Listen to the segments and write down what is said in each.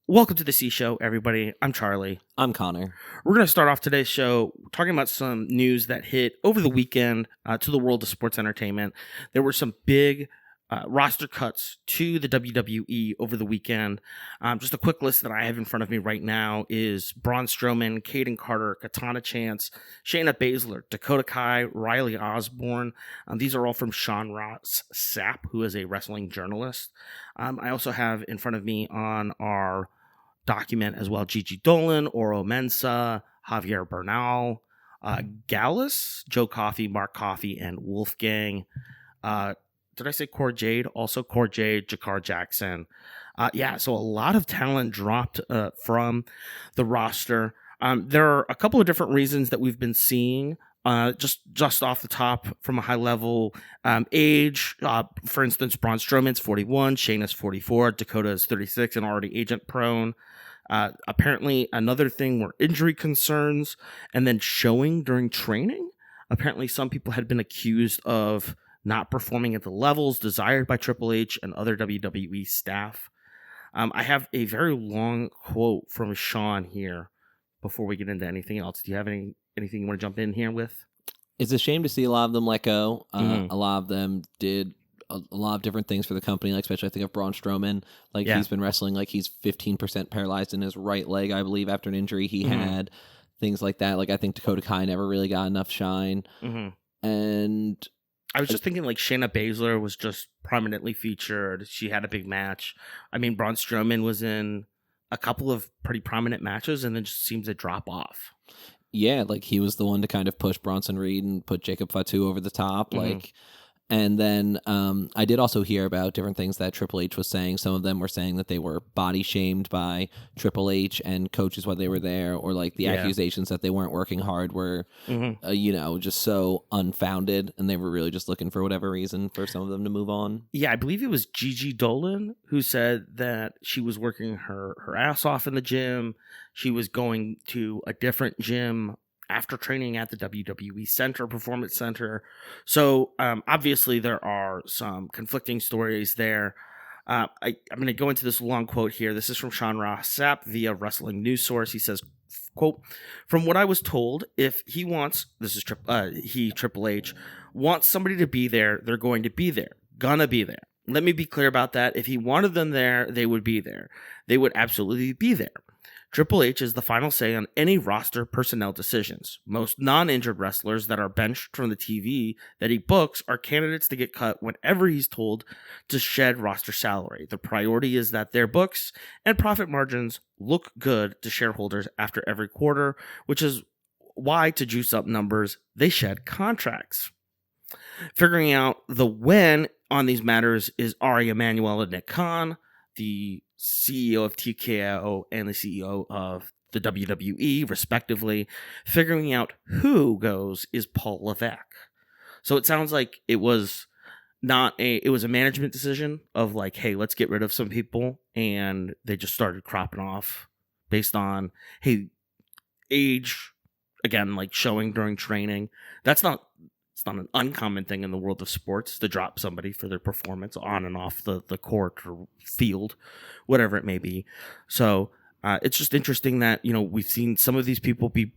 Welcome to the C Show, everybody. I'm Charlie. I'm Connor. We're going to start off today's show talking about some news that hit over the weekend to the world of sports entertainment. There were some big roster cuts to the WWE over the weekend. Just a quick list that I have in front of me right now is Braun Strowman, Caden Carter, Katana Chance, Shayna Baszler, Dakota Kai, Riley Osborne. These are all from Sean Ross Sapp, who is a wrestling journalist. I also have in front of me on our document as well Gigi Dolan, Oro Mensah, Javier Bernal, Gallus, Joe Coffey, Mark Coffey, and Wolfgang. Did I say Core Jade? Also Core Jade, Jakar Jackson. So a lot of talent dropped from the roster. There are a couple of different reasons that we've been seeing. Just off the top from a high level, age. For instance, Braun Strowman's 41, Shayna's 44, Dakota is 36 and already agent prone. Apparently, another thing were injury concerns and then showing during training. Apparently, some people had been accused of not performing at the levels desired by Triple H and other WWE staff. I have a very long quote from Sean here before we get into anything else. Do you have anything you want to jump in here with? It's a shame to see a lot of them let go. A lot of them did a lot of different things for the company, like especially I think of Braun Strowman. He's been wrestling like he's 15% paralyzed in his right leg, I believe, after an injury he had. Things like that. I think Dakota Kai never really got enough shine. And I was just thinking Shayna Baszler was just prominently featured. She had a big match. I mean, Braun Strowman was in a couple of pretty prominent matches and then just seems to drop off. Yeah, he was the one to kind of push Bronson Reed and put Jacob Fatu over the top. And then I did also hear about different things that Triple H was saying. Some of them were saying that they were body shamed by Triple H and coaches while they were there, or the accusations that they weren't working hard were, just so unfounded, and they were really just looking for whatever reason for some of them to move on. Yeah, I believe it was Gigi Dolan who said that she was working her ass off in the gym. She was going to a different gym after training at the WWE Center, Performance Center. So obviously there are some conflicting stories there. I'm going to go into this long quote here. This is from Sean Ross Sapp via Wrestling News Source. He says, quote, "From what I was told, if he wants, Triple H, wants somebody to be there, they're going to be there. Gonna be there. Let me be clear about that. If he wanted them there, they would be there. They would absolutely be there. Triple H is the final say on any roster personnel decisions. Most non-injured wrestlers that are benched from the TV that he books are candidates to get cut whenever he's told to shed roster salary. The priority is that their books and profit margins look good to shareholders after every quarter, which is why, to juice up numbers, they shed contracts. Figuring out the when on these matters is Ari Emanuel and Nick Khan, the CEO of TKO and the CEO of the WWE, respectively. Figuring out who goes is Paul Levesque. So it sounds like it was a management decision of hey, let's get rid of some people, and they just started cropping off based on, hey, age, again, showing during training. It's not an uncommon thing in the world of sports to drop somebody for their performance on and off the court or field, whatever it may be. So it's just interesting that, we've seen some of these people be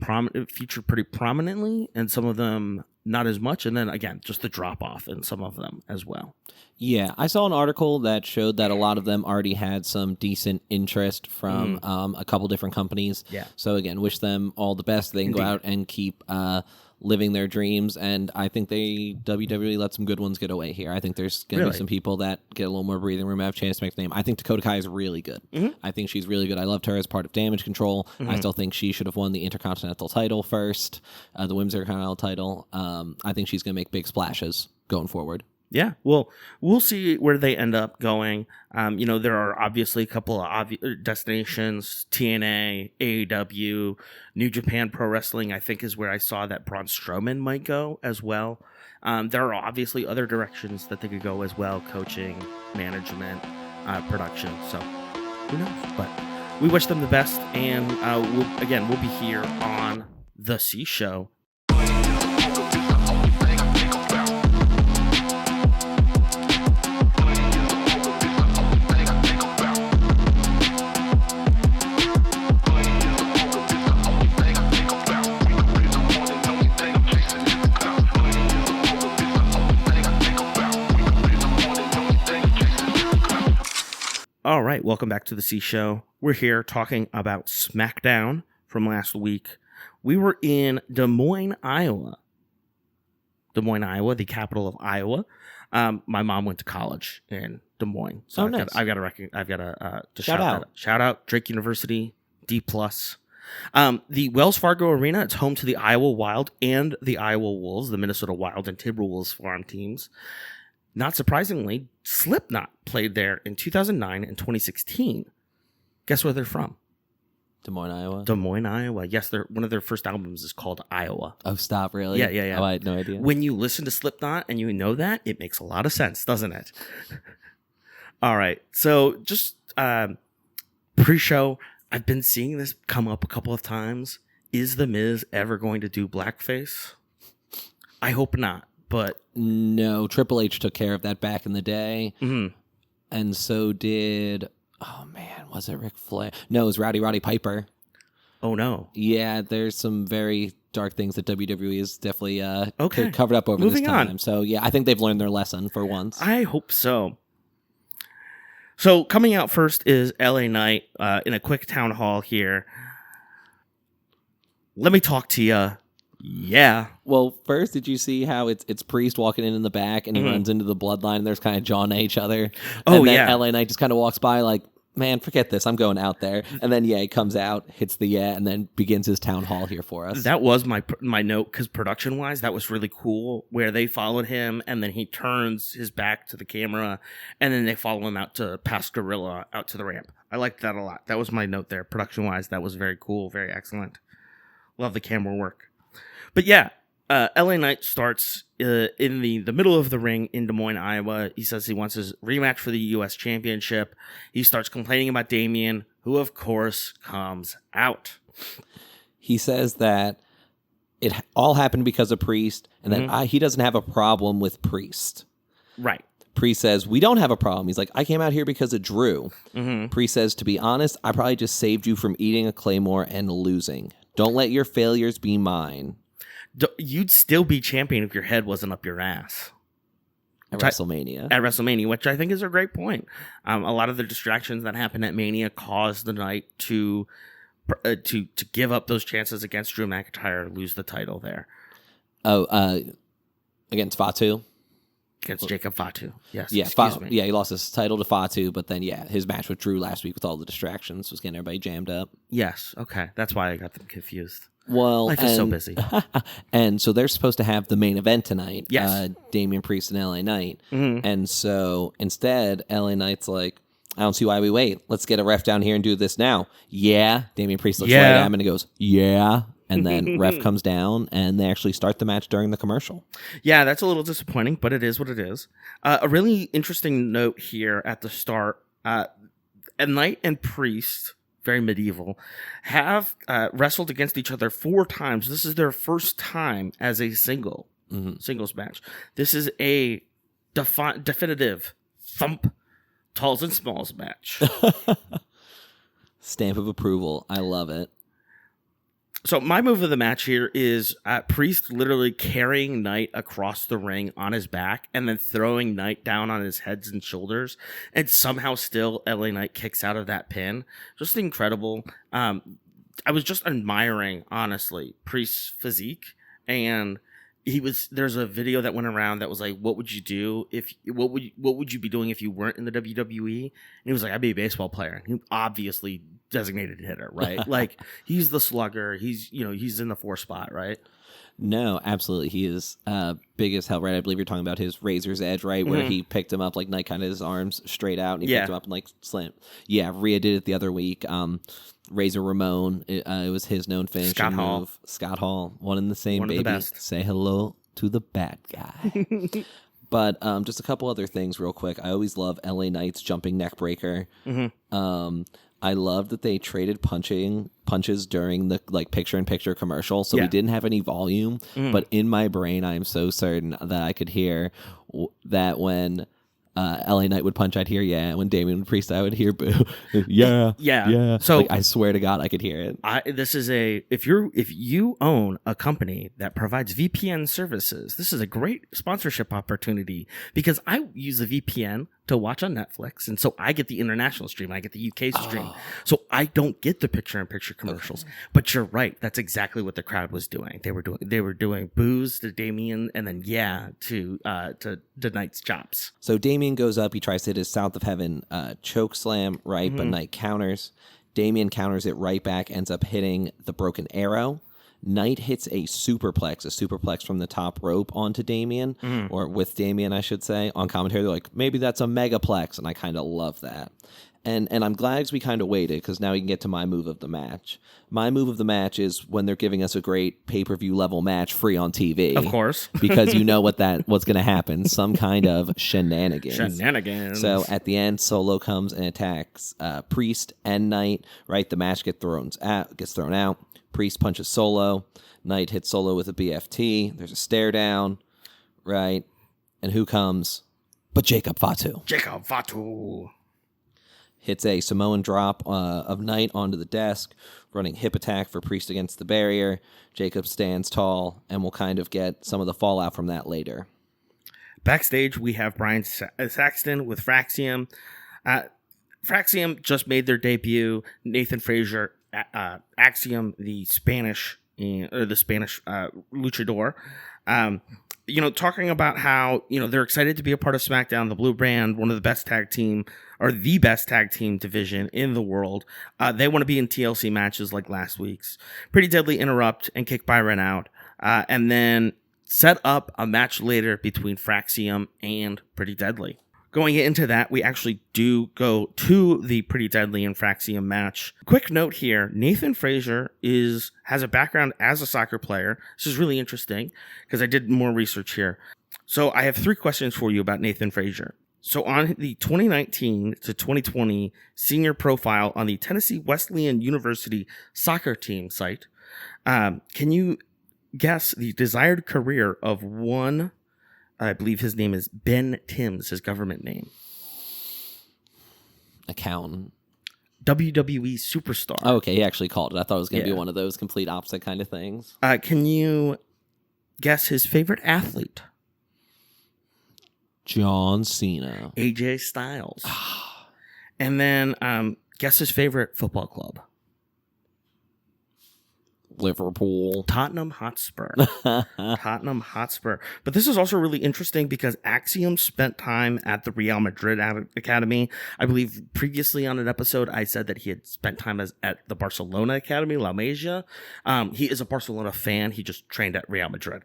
featured pretty prominently and some of them not as much. And then again, just the drop off in some of them as well. Yeah, I saw an article that showed that a lot of them already had some decent interest from a couple different companies. Yeah. So again, wish them all the best. They can go out and keep living their dreams, and I think WWE let some good ones get away here. I think there's going to be some people that get a little more breathing room, have a chance to make the name. I think Dakota Kai is really good. I think she's really good. I loved her as part of Damage Control. I still think she should have won the Intercontinental title first, the Women's Intercontinental title. I think she's going to make big splashes going forward. Yeah, well, we'll see where they end up going. There are obviously a couple of destinations, TNA, AEW, New Japan Pro Wrestling, I think is where I saw that Braun Strowman might go as well. There are obviously other directions that they could go as well, coaching, management, production. So who knows? But we wish them the best, and we'll be here on The C Show. welcome back to the C Show. We're here talking about Smackdown from last week. We were in Des Moines, Iowa. Des Moines, Iowa, the capital of Iowa. My mom went to college in Des Moines, so nice. I've got to shout out. Shout out Drake University, D+. The Wells Fargo Arena, it's home to the Iowa Wild and the Iowa Wolves, the Minnesota Wild and Timberwolves farm teams. Not surprisingly, Slipknot played there in 2009 and 2016. Guess where they're from? Des Moines, Iowa? Des Moines, Iowa. Yes, one of their first albums is called Iowa. Oh, stop, really? Yeah. Oh, I had no idea. When you listen to Slipknot and you know that, it makes a lot of sense, doesn't it? All right, so just pre-show, I've been seeing this come up a couple of times. Is The Miz ever going to do blackface? I hope not. But no, Triple H took care of that back in the day. Mm-hmm. And so did, was it Ric Flair? No, it was Roddy Piper. Oh, no. Yeah, there's some very dark things that WWE has definitely covered up over Moving this time. on. So, yeah, I think they've learned their lesson for once. I hope so. So coming out first is LA Knight in a quick town hall here. Let me talk to you. Yeah. Well, first, did you see how it's Priest walking in the back and he runs into the bloodline and there's kind of jawing at each other? Oh, and then yeah. LA Knight just kind of walks by like, man, forget this. I'm going out there. And then, he comes out, hits the and then begins his town hall here for us. That was my note, because production-wise, that was really cool, where they followed him, and then he turns his back to the camera, and then they follow him out to past Gorilla, out to the ramp. I liked that a lot. That was my note there. Production-wise, that was very cool, very excellent. Love the camera work. But yeah, LA Knight starts in the middle of the ring in Des Moines, Iowa. He says he wants his rematch for the U.S. Championship. He starts complaining about Damien, who, of course, comes out. He says that it all happened because of Priest, and that he doesn't have a problem with Priest. Right. Priest says, we don't have a problem. He's like, I came out here because of Drew. Mm-hmm. Priest says, to be honest, I probably just saved you from eating a Claymore and losing. Don't let your failures be mine. You'd still be champion if your head wasn't up your ass. At WrestleMania. At WrestleMania, which I think is a great point. A lot of the distractions that happen at Mania caused the Knight to give up those chances against Drew McIntyre, lose the title there. Oh, against Fatu? Against Jacob Fatu. Yes. Yeah, excuse me. Yeah, he lost his title to Fatu, but then, his match with Drew last week with all the distractions was getting everybody jammed up. Yes, okay. That's why I got them confused. Well, life is so busy. And so they're supposed to have the main event tonight. Yes. Damian Priest and LA Knight. Mm-hmm. And so instead, LA Knight's like, I don't see why we wait. Let's get a ref down here and do this now. Yeah. Damian Priest looks right at him and he goes, yeah. And then ref comes down and they actually start the match during the commercial. Yeah, that's a little disappointing, but it is what it is. A really interesting note here at the start. Knight and Priest, very medieval, have wrestled against each other 4 times. This is their first time as a singles match. This is a definitive thump talls and smalls match. Stamp of approval. I love it. So my move of the match here is Priest literally carrying Knight across the ring on his back and then throwing Knight down on his heads and shoulders, and somehow still LA Knight kicks out of that pin. Just incredible. I was just admiring, honestly, Priest's physique, and there's a video that went around that was like, what would you do what would you be doing if you weren't in the WWE? And he was like, I'd be a baseball player. And he obviously designated hitter, right? Like, he's the slugger. He's in the 4 spot, right? No, absolutely. He is big as hell, right? I believe you're talking about his Razor's Edge, right? Where he picked him up, like, Knight kind of his arms straight out, and he picked him up and, like, slammed. Yeah, Rhea did it the other week. Razor Ramon, it was his known finishing move. Scott Hall, one and the same, one baby. Of the best. Say hello to the bad guy. But just a couple other things real quick. I always love LA Knight's jumping neck breaker. Mm-hmm. I love that they traded punches during the picture-in-picture commercial, so we didn't have any volume. But in my brain, I am so certain that I could hear that when LA Knight would punch, I'd hear yeah. When Damian Priest, I would hear boo. yeah. So I swear to God, I could hear it. If you own a company that provides VPN services, this is a great sponsorship opportunity, because I use a VPN to watch on Netflix, and so I get the international stream. I get the UK stream, so I don't get the picture-in-picture commercials. Okay. But you're right; that's exactly what the crowd was doing. They were doing boos to Damien, and then to Knight's chops. So Damien goes up. He tries to hit his South of Heaven choke slam, right? But Knight counters. Damien counters it right back. Ends up hitting the broken arrow. Knight hits a superplex from the top rope onto Damien, or with Damien, I should say. On commentary, they're like, maybe that's a megaplex, and I kind of love that. And I'm glad we kind of waited, because now we can get to my move of the match. My move of the match is when they're giving us a great pay-per-view level match free on TV. Of course. Because you know what's going to happen. Some kind of shenanigans. So at the end, Solo comes and attacks Priest and Knight, right? The match gets thrown out. Priest punches Solo. Knight hits Solo with a BFT. There's a stare down, right? And who comes? But Jacob Fatu. Hits a Samoan drop of Knight onto the desk, running hip attack for Priest against the barrier. Jacob stands tall, and we'll kind of get some of the fallout from that later. Backstage, we have Brian Saxton with Fraxium. Fraxium just made their debut. Nathan Frazier, Axiom, the Spanish luchador, talking about how, they're excited to be a part of Smackdown, the Blue Brand, one of the best tag team, or the best tag team division in the world. They want to be in TLC matches like last week's. Pretty Deadly interrupt and kick Byron out, and then set up a match later between Fraxium and Pretty Deadly. Going into that, we actually do go to the Pretty Deadly and Fraxium match. Quick note here, Nathan Frazier has a background as a soccer player. This is really interesting because I did more research here. So I have 3 questions for you about Nathan Frazier. So on the 2019 to 2020 senior profile on the Tennessee Wesleyan University soccer team site, can you guess the desired career of one? I believe his name is Ben Timms, his government name. Accountant. WWE superstar. Oh, okay, he actually called it. I thought it was going to be one of those complete opposite kind of things. Can you guess his favorite athlete? John Cena. AJ Styles. And then guess his favorite football club. Liverpool. Tottenham Hotspur. Tottenham Hotspur. But this is also really interesting because Axiom spent time at the Real Madrid Academy. I believe previously on an episode I said that he had spent time at the Barcelona Academy, La Masia. He is a Barcelona fan. He just trained at Real Madrid.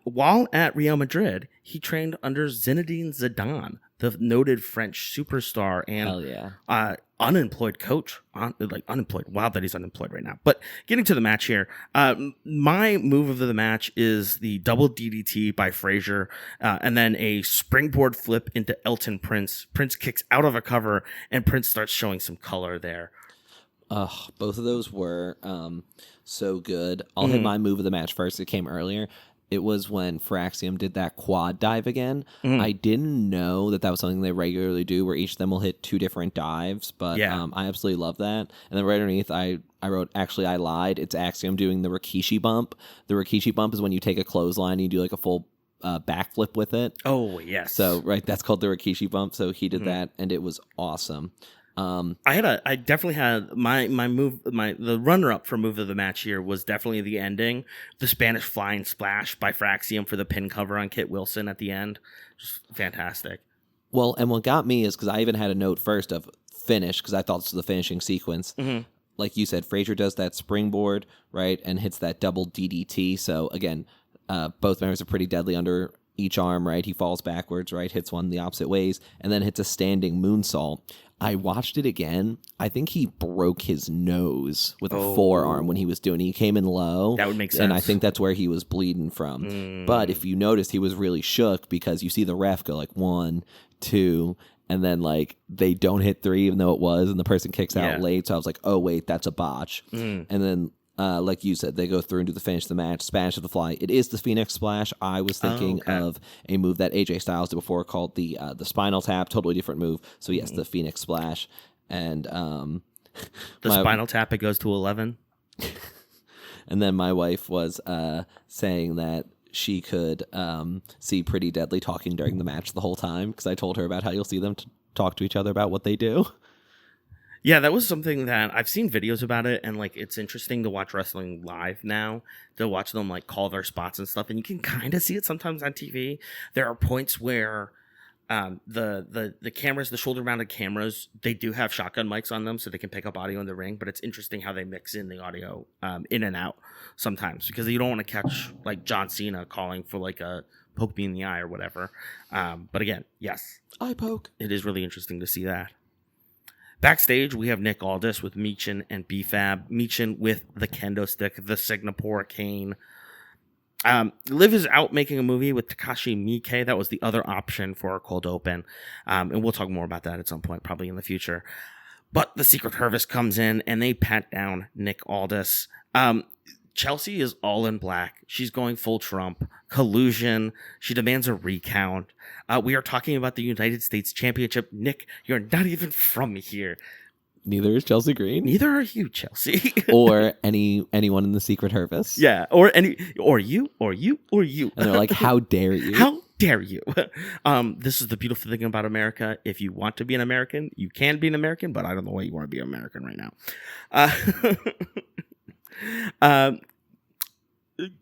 While at Real Madrid, he trained under Zinedine Zidane, the noted French superstar and unemployed coach. Unemployed. Wow, that he's unemployed right now. But getting to the match here, my move of the match is the double DDT by Frazier, and then a springboard flip into Elton Prince. Prince kicks out of a cover, and Prince starts showing some color there. Both of those were so good. I'll hit my move of the match first. It came earlier. It was when Fraxium did that quad dive again. I didn't know that was something they regularly do, where each of them will hit 2 different dives. But I absolutely love that. And then right underneath, I wrote, actually, I lied. It's Axiom doing the Rikishi bump. The Rikishi bump is when you take a clothesline and you do like a full backflip with it. Oh, yes. So, right, that's called the Rikishi bump. So he did that, and it was awesome. I definitely had my move, the runner up for move of the match here was definitely the ending, the Spanish flying splash by Fraxium for the pin cover on Kit Wilson at the end. Just fantastic. Well, and what got me is because I even had a note first of finish, because I thought this was the finishing sequence. Like you said, Frazier does that springboard, right, and hits that double DDT. So again, both members are Pretty Deadly under each arm, right? He falls backwards, right, hits one the opposite ways, and then hits a standing moonsault. I watched it again. I think he broke his nose with a forearm when he was doing it. He came in low. That would make sense. And I think that's where he was bleeding from. But if you noticed, he was really shook because you see the ref go like 1, 2, and then like they don't hit 3 even though it was, and the person kicks out late. So I was like, oh, wait, that's a botch. And then like you said, they go through and do the finish of the match. Spanish of the Fly. It is the Phoenix Splash. I was thinking of a move that AJ Styles did before called the Spinal Tap. Totally different move. So yes, the Phoenix Splash. And the Spinal Tap, it goes to 11. And then my wife was saying that she could see Pretty Deadly talking during the match the whole time, because I told her about how you'll see them talk to each other about what they do. Yeah, that was something that I've seen videos about it, and like it's interesting to watch wrestling live now, to watch them like call their spots and stuff, and you can kind of see it sometimes on TV. There are points where the cameras, the shoulder mounted cameras, they do have shotgun mics on them so they can pick up audio in the ring, but it's interesting how they mix in the audio in and out sometimes, because you don't want to catch like John Cena calling for like a poke me in the eye or whatever. But again, yes, eye poke. It is really interesting to see that. Backstage, we have Nick Aldis with Michin and B-Fab. Michin with the kendo stick, the Singapore cane. Liv is out making a movie with Takashi Miike. That was the other option for our cold open. And we'll talk more about that at some point, probably in the future. But the Secret Service comes in and they pat down Nick Aldis. Chelsea is all in black. She's going full Trump. Collusion. She demands a recount. We are talking about the United States Championship. Nick, you're not even from here. Neither is Chelsea Green. Neither are you, Chelsea. Or anyone in the Secret Service. Yeah, or you. And they're like, how dare you? How dare you? This is the beautiful thing about America. If you want to be an American, you can be an American, but I don't know why you want to be an American right now.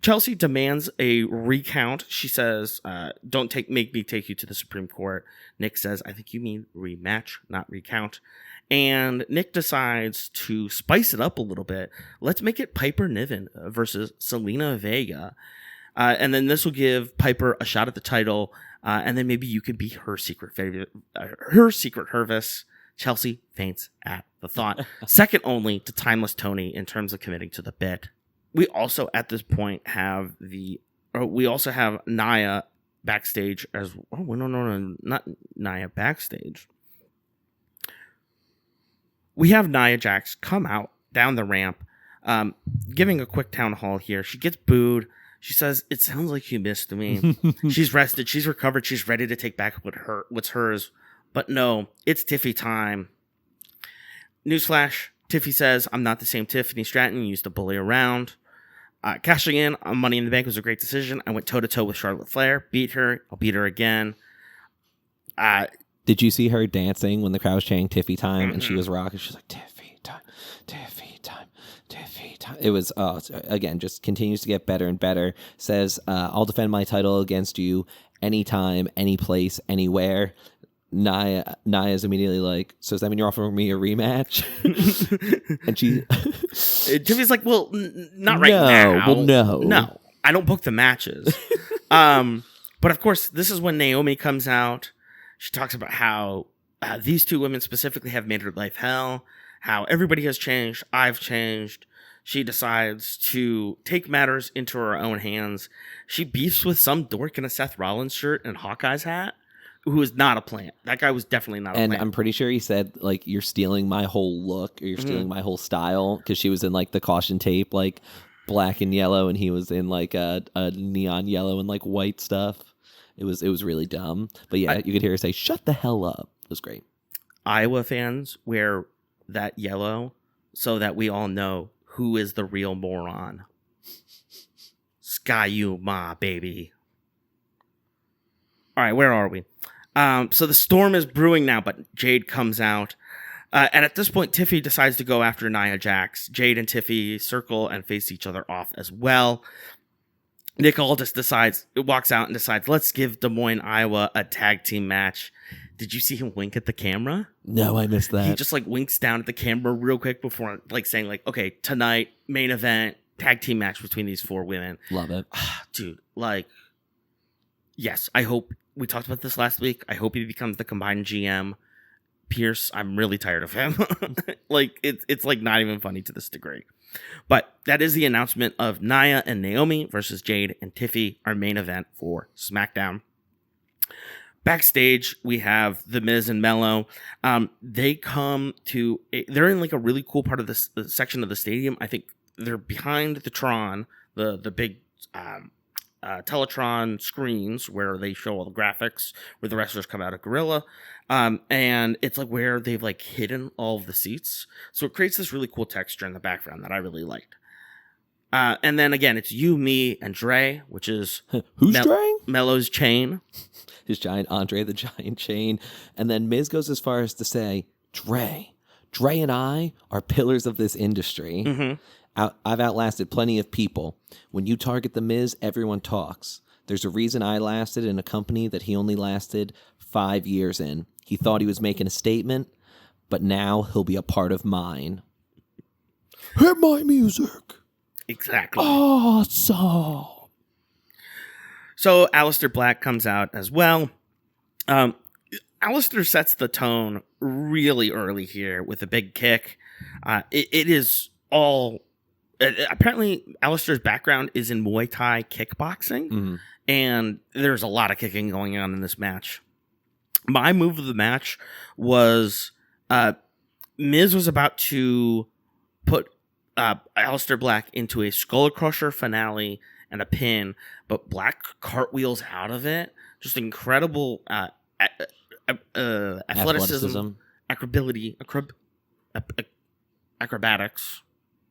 Chelsea demands a recount. She says, don't make me take you to the Supreme Court. Nick says, I think you mean rematch, not recount. And Nick decides to spice it up a little bit. Let's make it Piper Niven versus Selena Vega. And then this will give Piper a shot at the title. And then maybe you could be her secret favorite, her secret Hervis. Chelsea faints at the thought. Second only to Timeless Tony in terms of committing to the bit. We also at this point have Nia backstage as no, not Nia backstage. We have Nia Jax come out down the ramp, giving a quick town hall here. She gets booed. She says, "It sounds like you missed me." She's rested. She's recovered. She's ready to take back what's hers. But no, it's Tiffy time. Newsflash, Tiffy says, "I'm not the same Tiffany Stratton you used to bully around." Cashing in on Money in the Bank was a great decision. I went toe-to-toe with Charlotte Flair. Beat her. I'll beat her again. Did you see her dancing when the crowd was chanting Tiffy time and she was rocking? She's like, Tiffy time, Tiffy time, Tiffy time. It was, again, just continues to get better and better. Says, I'll defend my title against you anytime, any place, anywhere. Nia's immediately like, so does that mean you're offering me a rematch? And Tiffy's like, well, not right now. Well, no, I don't book the matches. But of course, this is when Naomi comes out. She talks about how these two women specifically have made her life hell, how everybody has changed. I've changed. She decides to take matters into her own hands. She beefs with some dork in a Seth Rollins shirt and Hawkeye's hat, who is not a plant. That guy was definitely not a plant. And I'm pretty sure he said, like, you're stealing my whole look, or you're stealing my whole style, because she was in, like, the caution tape, like, black and yellow, and he was in, like, a neon yellow and, like, white stuff. It was really dumb. But, yeah, you could hear her say, shut the hell up. It was great. Iowa fans wear that yellow so that we all know who is the real moron. Sky you, ma, baby. All right, where are we? So the storm is brewing now, but Jade comes out. And at this point, Tiffy decides to go after Nia Jax. Jade and Tiffy circle and face each other off as well. Nick Aldis walks out and decides, let's give Des Moines, Iowa a tag team match. Did you see him wink at the camera? No, I missed that. He just like winks down at the camera real quick before like saying like, okay, tonight, main event, tag team match between these four women. Love it. Dude, like, yes, I hope, we talked about this last week. I hope he becomes the combined GM. Pierce, I'm really tired of him. Like, it's like not even funny to this degree. But that is the announcement of Nia and Naomi versus Jade and Tiffy, our main event for SmackDown. Backstage, we have The Miz and Mello. They're in like a really cool part of this section of the stadium. I think they're behind the Tron, the big Teletron screens where they show all the graphics, where the wrestlers come out of Gorilla. And it's like where they've like hidden all of the seats. So it creates this really cool texture in the background that I really liked. And then again, it's you, me, and Dre, which is who's Dre? Melo's chain. His giant Andre the Giant chain. And then Miz goes as far as to say, Dre and I are pillars of this industry. Mm-hmm. I've outlasted plenty of people. When you target the Miz, everyone talks. There's a reason I lasted in a company that he only lasted 5 years in. He thought he was making a statement, but now he'll be a part of mine. Hit my music. Exactly. Awesome. So Aleister Black comes out as well. Aleister sets the tone really early here with a big kick. It is all... apparently, Aleister's background is in Muay Thai kickboxing, and there's a lot of kicking going on in this match. My move of the match was Miz was about to put Aleister Black into a Skull Crusher finale and a pin, but Black cartwheels out of it. Just incredible athleticism, acrobatics.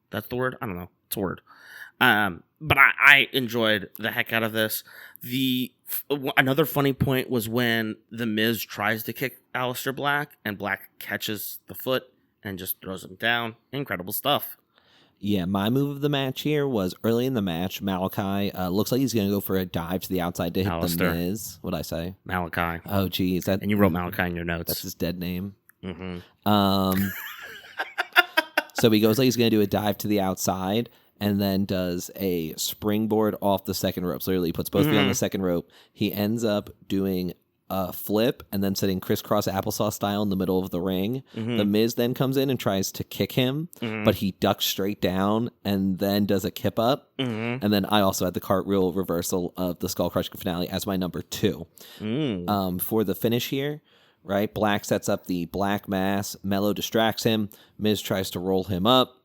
That's the word? I don't know. It's a word. But I enjoyed the heck out of this. Another funny point was when The Miz tries to kick Aleister Black, and Black catches the foot and just throws him down. Incredible stuff. Yeah, my move of the match here was early in the match, Malachi looks like he's going to go for a dive to the outside to hit The Miz. What'd I say? Malachi. Oh, geez. And you wrote Malachi in your notes. That's his dead name. Mm-hmm. So he goes like he's going to do a dive to the outside and then does a springboard off the second rope. So literally he puts both feet on the second rope. He ends up doing a flip and then sitting crisscross applesauce style in the middle of the ring. The Miz then comes in and tries to kick him, but he ducks straight down and then does a kip up. And then I also had the cartwheel reversal of the Skull Crushing finale as my number 2. For the finish here, right? Black sets up the Black Mass. Melo distracts him. Miz tries to roll him up,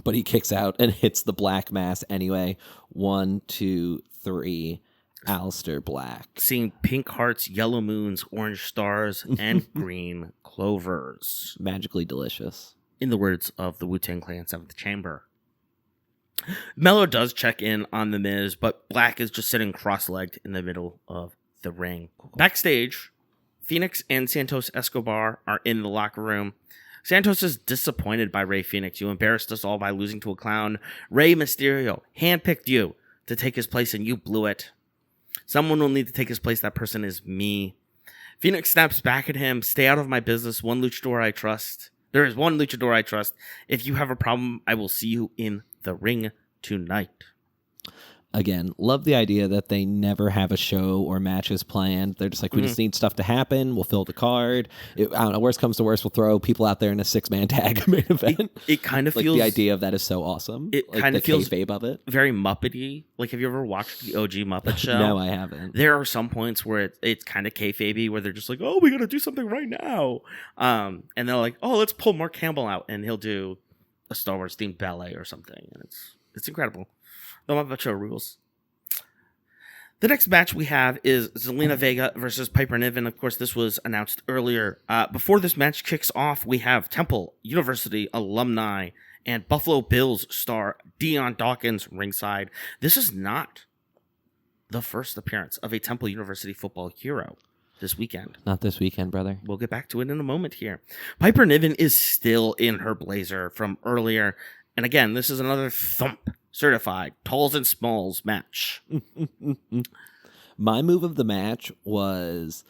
but he kicks out and hits the Black Mass anyway. 1, 2, 3. Aleister Black. Seeing pink hearts, yellow moons, orange stars, and green clovers. Magically delicious. In the words of the Wu-Tang Clan 7th Chamber. Melo does check in on The Miz, but Black is just sitting cross-legged in the middle of the ring. Backstage, Phoenix and Santos Escobar are in the locker room. Santos is disappointed by Rey Fenix. You embarrassed us all by losing to a clown. Rey Mysterio handpicked you to take his place, and you blew it. Someone will need to take his place. That person is me. Phoenix snaps back at him. Stay out of my business. One luchador I trust. There is one luchador I trust. If you have a problem, I will see you in the ring tonight. Again, love the idea that they never have a show or matches planned. They're just like, we just need stuff to happen. We'll fill the card. I don't know, worst comes to worst, we'll throw people out there in a 6-man tag main event. It kind of like feels... the idea of that is so awesome. It like kind of feels kayfabe of it. Very Muppety. Like, have you ever watched the OG Muppet Show? No, I haven't. There are some points where it's kind of kayfabe, where they're just like, oh, we got to do something right now. And they're like, oh, let's pull Mark Campbell out, and he'll do a Star Wars themed ballet or something. And it's incredible. The Muppet Show rules. The next match we have is Zelina Vega versus Piper Niven. Of course, this was announced earlier. Before this match kicks off, we have Temple University alumni and Buffalo Bills star Deion Dawkins ringside. This is not the first appearance of a Temple University football hero this weekend. Not this weekend, brother. We'll get back to it in a moment here. Piper Niven is still in her blazer from earlier. And again, this is another thump certified talls and smalls match. My move of the match was,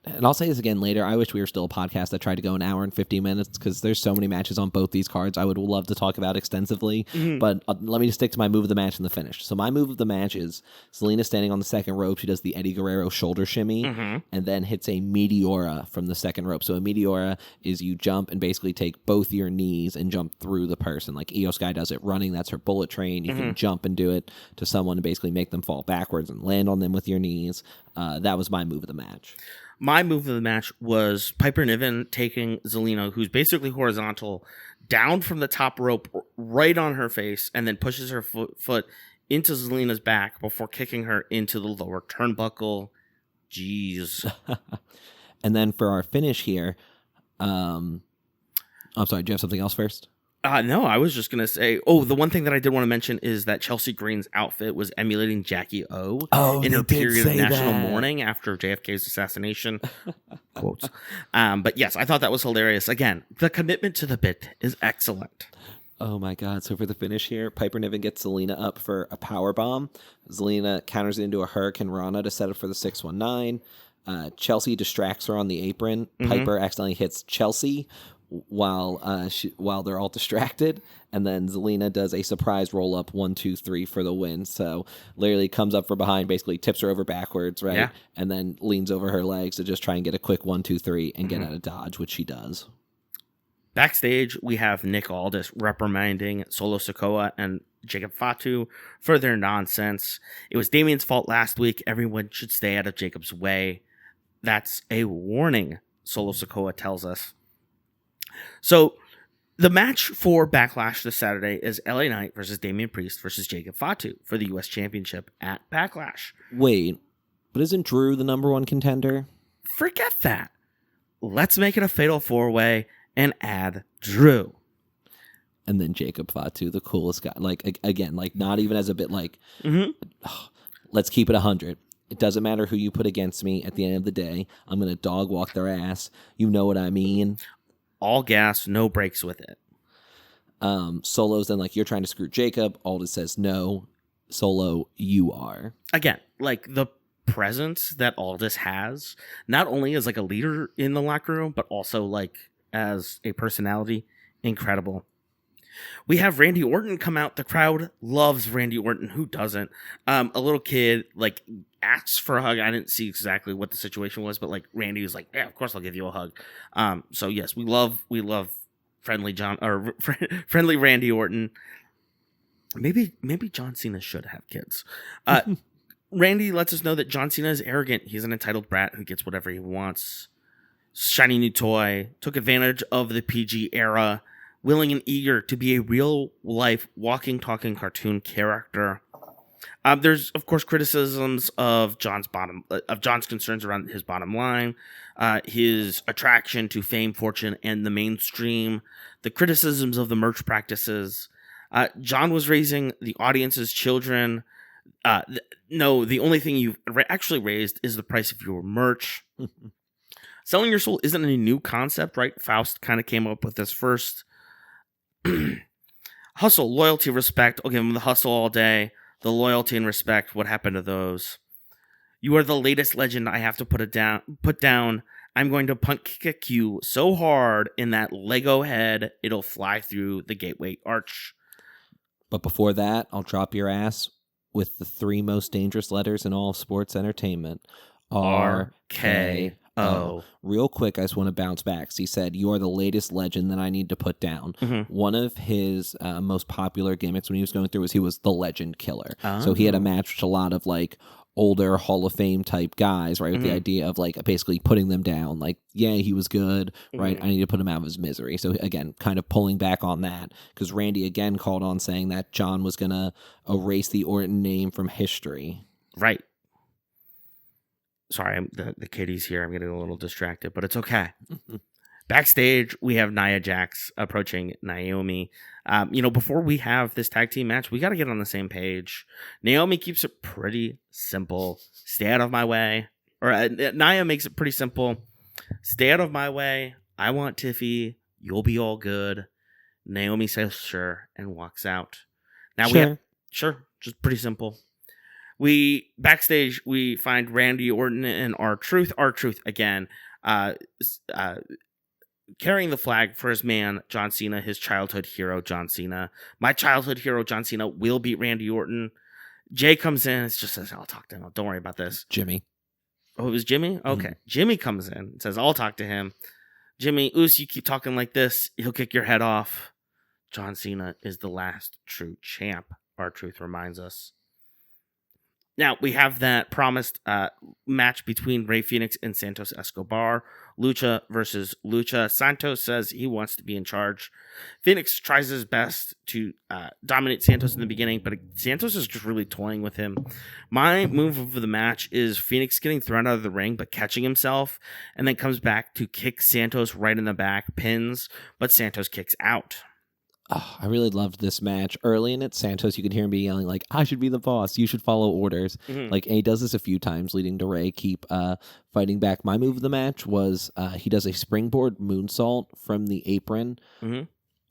and I'll say this again later, I wish we were still a podcast that tried to go an hour and 50 minutes because there's so many matches on both these cards I would love to talk about extensively. But let me just stick to my move of the match and the finish. So my move of the match is Zelina standing on the second rope. She does the Eddie Guerrero shoulder shimmy and then hits a Meteora from the second rope. So a Meteora is you jump and basically take both your knees and jump through the person. Like Io Sky does it running. That's her bullet train. You can jump and do it to someone and basically make them fall backwards and land on them with your knees. That was my move of the match. My move of the match was Piper Niven taking Zelina, who's basically horizontal, down from the top rope right on her face, and then pushes her foot into Zelina's back before kicking her into the lower turnbuckle. Jeez. And then for our finish here, I'm sorry, do you have something else first? No, I was just going to say, the one thing that I did want to mention is that Chelsea Green's outfit was emulating Jackie O in her period of national mourning after JFK's assassination. Quotes. But yes, I thought that was hilarious. Again, the commitment to the bit is excellent. Oh my God. So for the finish here, Piper Niven gets Zelina up for a power bomb. Zelina counters it into a Hurricane Rana to set up for the 619. Chelsea distracts her on the apron. Piper accidentally hits Chelsea while they're all distracted, and then Zelina does a surprise roll up 1, 2, 3 for the win. So literally comes up from behind, basically tips her over backwards, right? Yeah. And then leans over her legs to just try and get a quick 1, 2, 3 and get out of dodge, which she does. Backstage, we have Nick Aldis reprimanding Solo Sikoa and Jacob Fatu for their nonsense. It was Damien's fault last week. Everyone should stay out of Jacob's way. That's a warning, Solo Sikoa tells us. So the match for Backlash this Saturday is LA Knight versus Damian Priest versus Jacob Fatu for the U.S. Championship at Backlash. Wait, but isn't Drew the number one contender? Forget that. Let's make it a fatal 4-way and add Drew. And then Jacob Fatu, the coolest guy. Like, again, like not even as a bit like, let's keep it 100. It doesn't matter who you put against me. At the end of the day, I'm going to dog walk their ass. You know what I mean? All gas, no brakes with it. Solo's then like, you're trying to screw Jacob. Aldis says, no. Solo, you are. Again, like the presence that Aldis has, not only as like a leader in the locker room, but also like as a personality, incredible. We have Randy Orton come out. The crowd loves Randy Orton. Who doesn't? A little kid like asks for a hug. I didn't see exactly what the situation was, but like Randy was like, "Yeah, of course I'll give you a hug." So yes, we love friendly friendly Randy Orton. Maybe John Cena should have kids. Randy lets us know that John Cena is arrogant. He's an entitled brat who gets whatever he wants. Shiny new toy. Took advantage of the PG era. Willing and eager to be a real-life, walking, talking cartoon character. There's, of course, criticisms of John's concerns around his bottom line, his attraction to fame, fortune, and the mainstream, the criticisms of the merch practices. John was raising the audience's children. The only thing you've actually raised is the price of your merch. Selling your soul isn't a new concept, right? Faust kind of came up with this first. Hustle, loyalty, respect. I'll give him the hustle all day. The loyalty and respect. What happened to those? You are the latest legend. I have to put down. I'm going to punt kick you so hard in that Lego head it'll fly through the gateway arch. But before that, I'll drop your ass with the 3 most dangerous letters in all of sports entertainment. RKO. Real quick, I just want to bounce back. So he said, you are the latest legend that I need to put down. Mm-hmm. One of his most popular gimmicks when he was going through was he was the legend killer. Oh. So he had a match with a lot of like older Hall of Fame type guys, right? With the idea of like basically putting them down. Like, yeah, he was good, right? I need to put him out of his misery. So again, kind of pulling back on that because Randy again called on saying that John was going to erase the Orton name from history. Right. Sorry, the kitty's here. I'm getting a little distracted, but it's okay. Backstage, we have Nia Jax approaching Naomi. Before we have this tag team match, we got to get on the same page. Naomi keeps it pretty simple. Stay out of my way. Or Nia makes it pretty simple. Stay out of my way. I want Tiffy. You'll be all good. Naomi says sure and walks out. Now sure, just pretty simple. Backstage, we find Randy Orton and R-Truth. R-Truth, again, carrying the flag for his man, John Cena, his childhood hero, John Cena. My childhood hero, John Cena, will beat Randy Orton. Jay comes in. It just says, I'll talk to him. Don't worry about this. Jimmy. Oh, it was Jimmy? Okay. Jimmy comes in and says, I'll talk to him. Jimmy, you keep talking like this, he'll kick your head off. John Cena is the last true champ, R-Truth reminds us. Now, we have that promised match between Rey Fénix and Santos Escobar. Lucha versus Lucha. Santos says he wants to be in charge. Fénix tries his best to dominate Santos in the beginning, but Santos is just really toying with him. My move of the match is Fénix getting thrown out of the ring, but catching himself, and then comes back to kick Santos right in the back, pins, but Santos kicks out. Oh, I really loved this match. Early in it, Santos, you could hear him be yelling like, "I should be the boss. You should follow orders." Mm-hmm. Like, and he does this a few times, leading to Ray keep fighting back. My move of the match was he does a springboard moonsault from the apron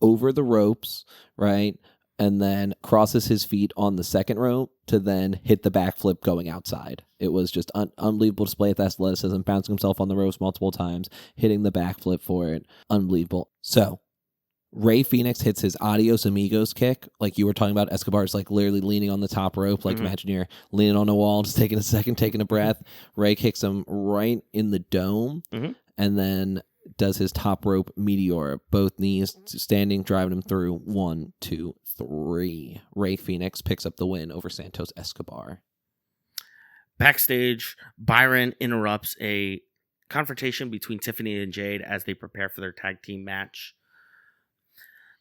over the ropes, right, and then crosses his feet on the second rope to then hit the backflip going outside. It was just unbelievable display of athleticism, bouncing himself on the ropes multiple times, hitting the backflip for it. Unbelievable. So Ray Phoenix hits his Adios Amigos kick. Like you were talking about, Escobar's like literally leaning on the top rope. Like imagine you're leaning on a wall, just taking a second, taking a breath. Ray kicks him right in the dome and then does his top rope meteor. Both knees standing, driving him through. 1, 2, 3. Ray Phoenix picks up the win over Santos Escobar. Backstage, Byron interrupts a confrontation between Tiffany and Jade as they prepare for their tag team match.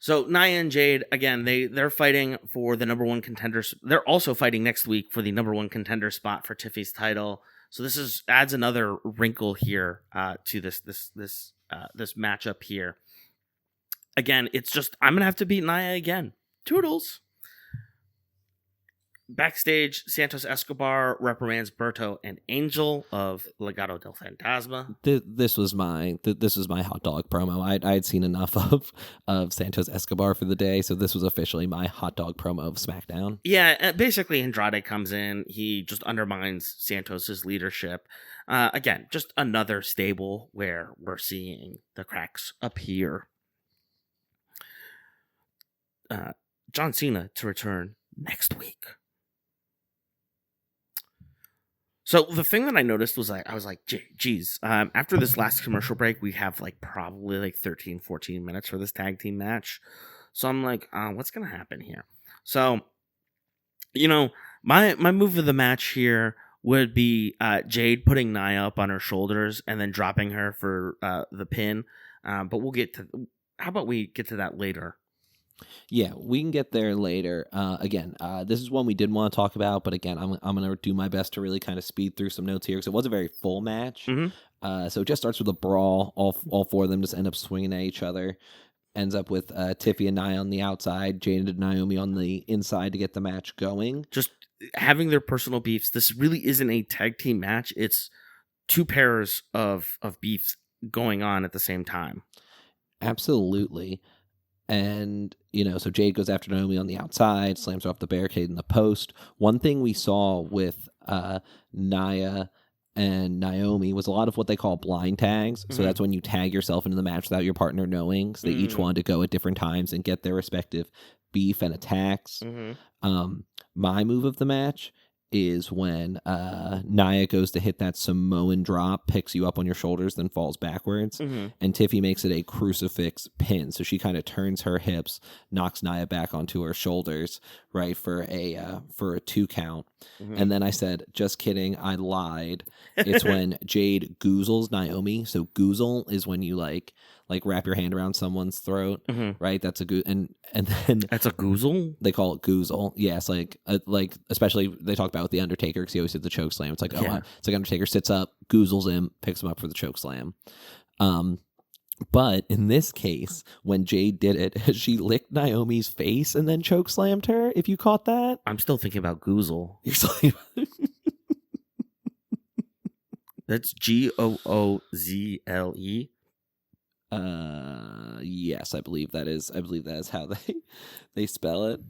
So Nia and Jade, again, they're fighting for the number one contenders. They're also fighting next week for the number one contender spot for Tiffany's title. So this adds another wrinkle here to this matchup here. Again, it's just I'm gonna have to beat Nia again. Toodles. Backstage, Santos Escobar reprimands Berto and Angel of Legado del Fantasma. This was my hot dog promo. I had seen enough of Santos Escobar for the day, so this was officially my hot dog promo of SmackDown. Yeah, basically Andrade comes in. He just undermines Santos's leadership. Again, just another stable where we're seeing the cracks appear. John Cena to return next week. So the thing that I noticed was I was like, geez, after this last commercial break, we have like probably like 13, 14 minutes for this tag team match. So I'm like, what's going to happen here? So, my move of the match here would be Jade putting Nia up on her shoulders and then dropping her for the pin. But how about we get to that later? Yeah, we can get there later. Again, this is one we did want to talk about, but again, I'm going to do my best to really kind of speed through some notes here because it was a very full match. So it just starts with a brawl. All four of them just end up swinging at each other. Ends up with Tiffy and Nia on the outside, Jade and Naomi on the inside to get the match going. Just having their personal beefs. This really isn't a tag team match. It's two pairs of beefs going on at the same time. Absolutely. And, so Jade goes after Naomi on the outside, slams her off the barricade in the post. One thing we saw with Nia and Naomi was a lot of what they call blind tags. So that's when you tag yourself into the match without your partner knowing. So they each wanted to go at different times and get their respective beef and attacks. My move of the match is when Nia goes to hit that Samoan drop, picks you up on your shoulders, then falls backwards. And Tiffy makes it a crucifix pin. So she kind of turns her hips, knocks Nia back onto her shoulders, right, for a 2 count. And then I said, just kidding, I lied. It's when Jade goozles Naomi. So goozle is when you like wrap your hand around someone's throat, right? That's a and then that's a goozle. They call it goozle. Yes, like especially they talk about with the Undertaker because he always did the choke slam. It's like it's like Undertaker sits up, goozles him, picks him up for the choke slam. But in this case, when Jade did it, she licked Naomi's face and then choke slammed her. If you caught that, I'm still thinking about goozle. You're still. That's Goozle. Yes, I believe that is how they spell it.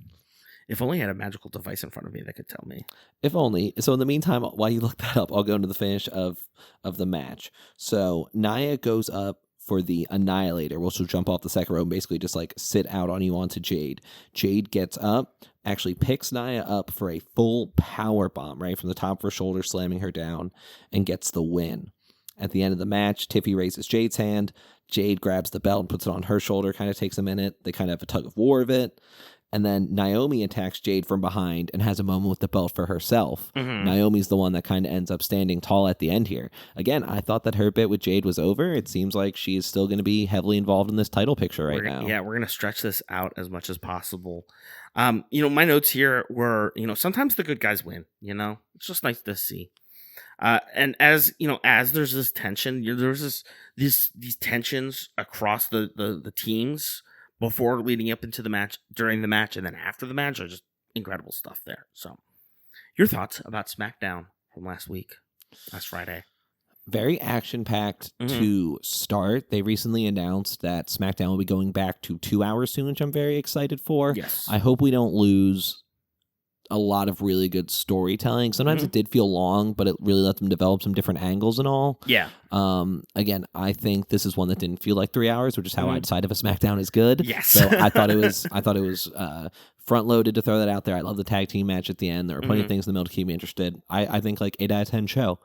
If only I had a magical device in front of me that could tell me. If only. So in the meantime, while you look that up, I'll go into the finish of the match. So Nia goes up for the Annihilator, which will jump off the second row and basically just like sit out on you onto Jade. Jade gets up, actually picks Nia up for a full power bomb, right, from the top of her shoulder, slamming her down, and gets the win. At the end of the match, Tiffy raises Jade's hand. Jade grabs the belt and puts it on her shoulder. Kind of takes a minute. They kind of have a tug of war of it. And then Naomi attacks Jade from behind and has a moment with the belt for herself. Naomi's the one that kind of ends up standing tall at the end here. Again, I thought that her bit with Jade was over. It seems like she is still going to be heavily involved in this title picture right now. Yeah, we're going to stretch this out as much as possible. My notes here were, sometimes the good guys win, It's just nice to see. And as there's this tension, there's these tensions across the teams before, leading up into the match, during the match, and then after the match are just incredible stuff there. So, your thoughts about SmackDown from last Friday? Very action-packed to start. They recently announced that SmackDown will be going back to 2 hours soon, which I'm very excited for. Yes. I hope we don't lose a lot of really good storytelling. Sometimes it did feel long, but it really let them develop some different angles and all. Yeah. Again, I think this is one that didn't feel like 3 hours, which is how I decide if a SmackDown is good. Yes. So I thought it was front-loaded to throw that out there. I love the tag team match at the end. There were plenty of things in the middle to keep me interested. I think like 8 out of 10 show.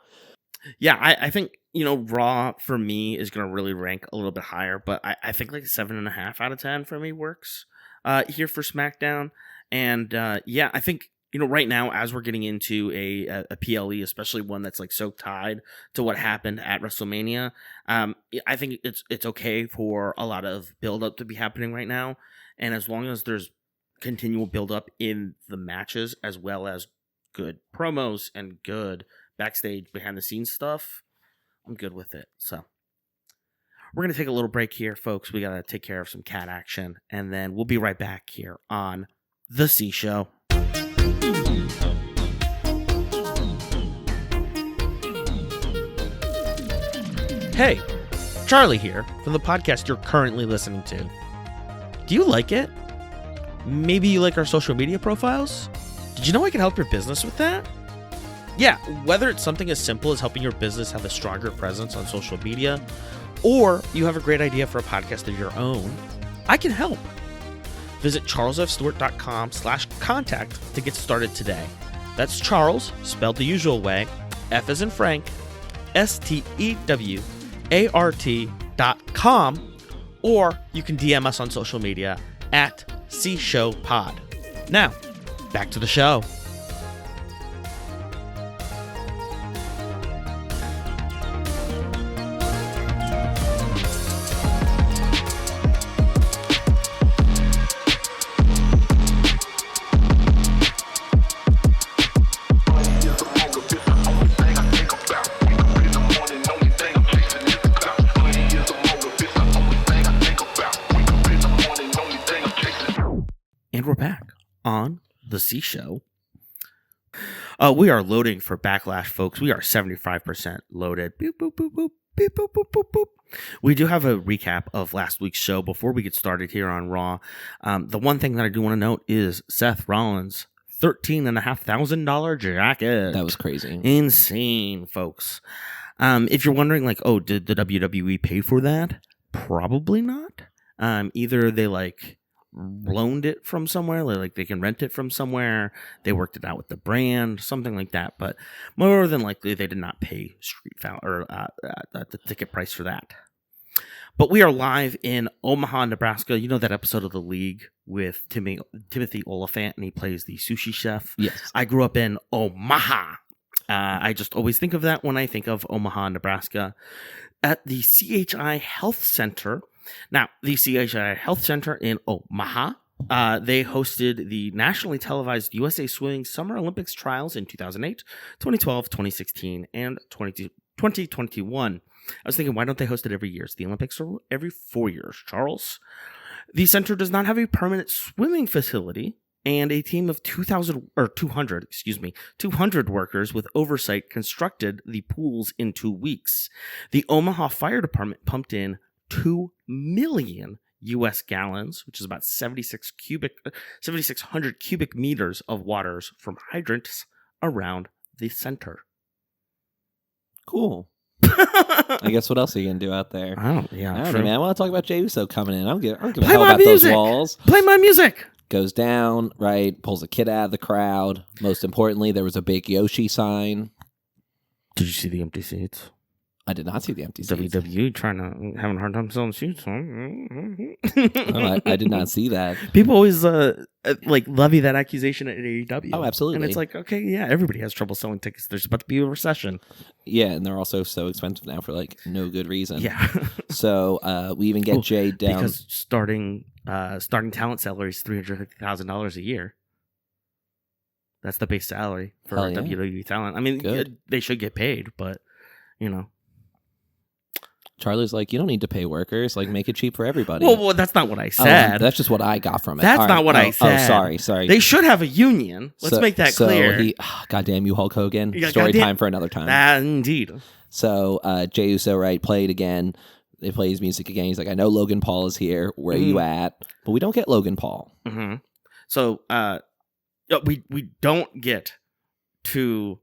Yeah, I think, Raw for me is going to really rank a little bit higher, but I think like 7.5 out of 10 for me works here for SmackDown. And I think, right now, as we're getting into a PLE, especially one that's like so tied to what happened at WrestleMania, I think it's okay for a lot of build-up to be happening right now. And as long as there's continual build-up in the matches, as well as good promos and good backstage behind the scenes stuff, I'm good with it. So we're going to take a little break here, folks. We got to take care of some cat action, and then we'll be right back here on The C Show. Hey, Charlie here from the podcast you're currently listening to. Do you like it? Maybe you like our social media profiles? Did you know I can help your business with that? Yeah, whether it's something as simple as helping your business have a stronger presence on social media, or you have a great idea for a podcast of your own, I can help. Visit charlesfstewart.com/contact to get started today. That's Charles, spelled the usual way, F as in Frank, STEWART.com, or you can DM us on social media at CShowPod. Now, back to the show. And we're back on The C Show. We are loading for Backlash, folks. We are 75% loaded. Boop, boop, boop, boop, boop, boop, boop, boop, boop. We do have a recap of last week's show before we get started here on Raw. The one thing that I do want to note is Seth Rollins' $13,500 jacket. That was crazy. Insane, folks. If you're wondering, like, oh, did the WWE pay for that? Probably not. Either they, loaned it from somewhere, like they can rent it from somewhere, they worked it out with the brand, something like that, but more than likely they did not pay street foul or the ticket price for that. But we are live in Omaha, Nebraska. You know that episode of The League with Timothy Oliphant, and he plays the sushi chef? Yes. I grew up in Omaha. I just always think of that when I think of Omaha, Nebraska. At the CHI Health Center. Now, the CHI Health Center in Omaha, they hosted the nationally televised USA Swimming Summer Olympics trials in 2008, 2012, 2016, and 2021. I was thinking, why don't they host it every year? So the Olympics are every 4 years, Charles. The center does not have a permanent swimming facility, and a team of 200 workers with oversight constructed the pools in 2 weeks. The Omaha Fire Department pumped in 2 million U.S. gallons, which is about 7,600 cubic meters of waters from hydrants around the center. Cool. I guess what else are you going to do out there? I don't know, man. I want to talk about Jey Uso coming in. I don't give a hell about those walls. Play my music. Goes down, right? Pulls a kid out of the crowd. Most importantly, there was a big Yoshi sign. Did you see the empty seats? I did not see the empty seats. WWE having a hard time selling seats. No, I did not see that. People always levy that accusation at AEW. Oh, absolutely. And it's like, okay, yeah, everybody has trouble selling tickets. There's about to be a recession. Yeah, and they're also so expensive now for no good reason. Yeah. So we even get Jay down because starting talent salary is $350,000 a year. That's the base salary for WWE talent. I mean, they should get paid, but Charlie's like, you don't need to pay workers. Like, make it cheap for everybody. Well, that's not what I said. That's just what I got from it. That's not what I said. Oh, sorry. They should have a union. Let's make that clear. Goddamn you, Hulk Hogan. Story time for another time. Indeed. So Jey Uso, play it again. They play his music again. He's like, I know Logan Paul is here. Where are you at? But we don't get Logan Paul. Mm-hmm. So we don't get to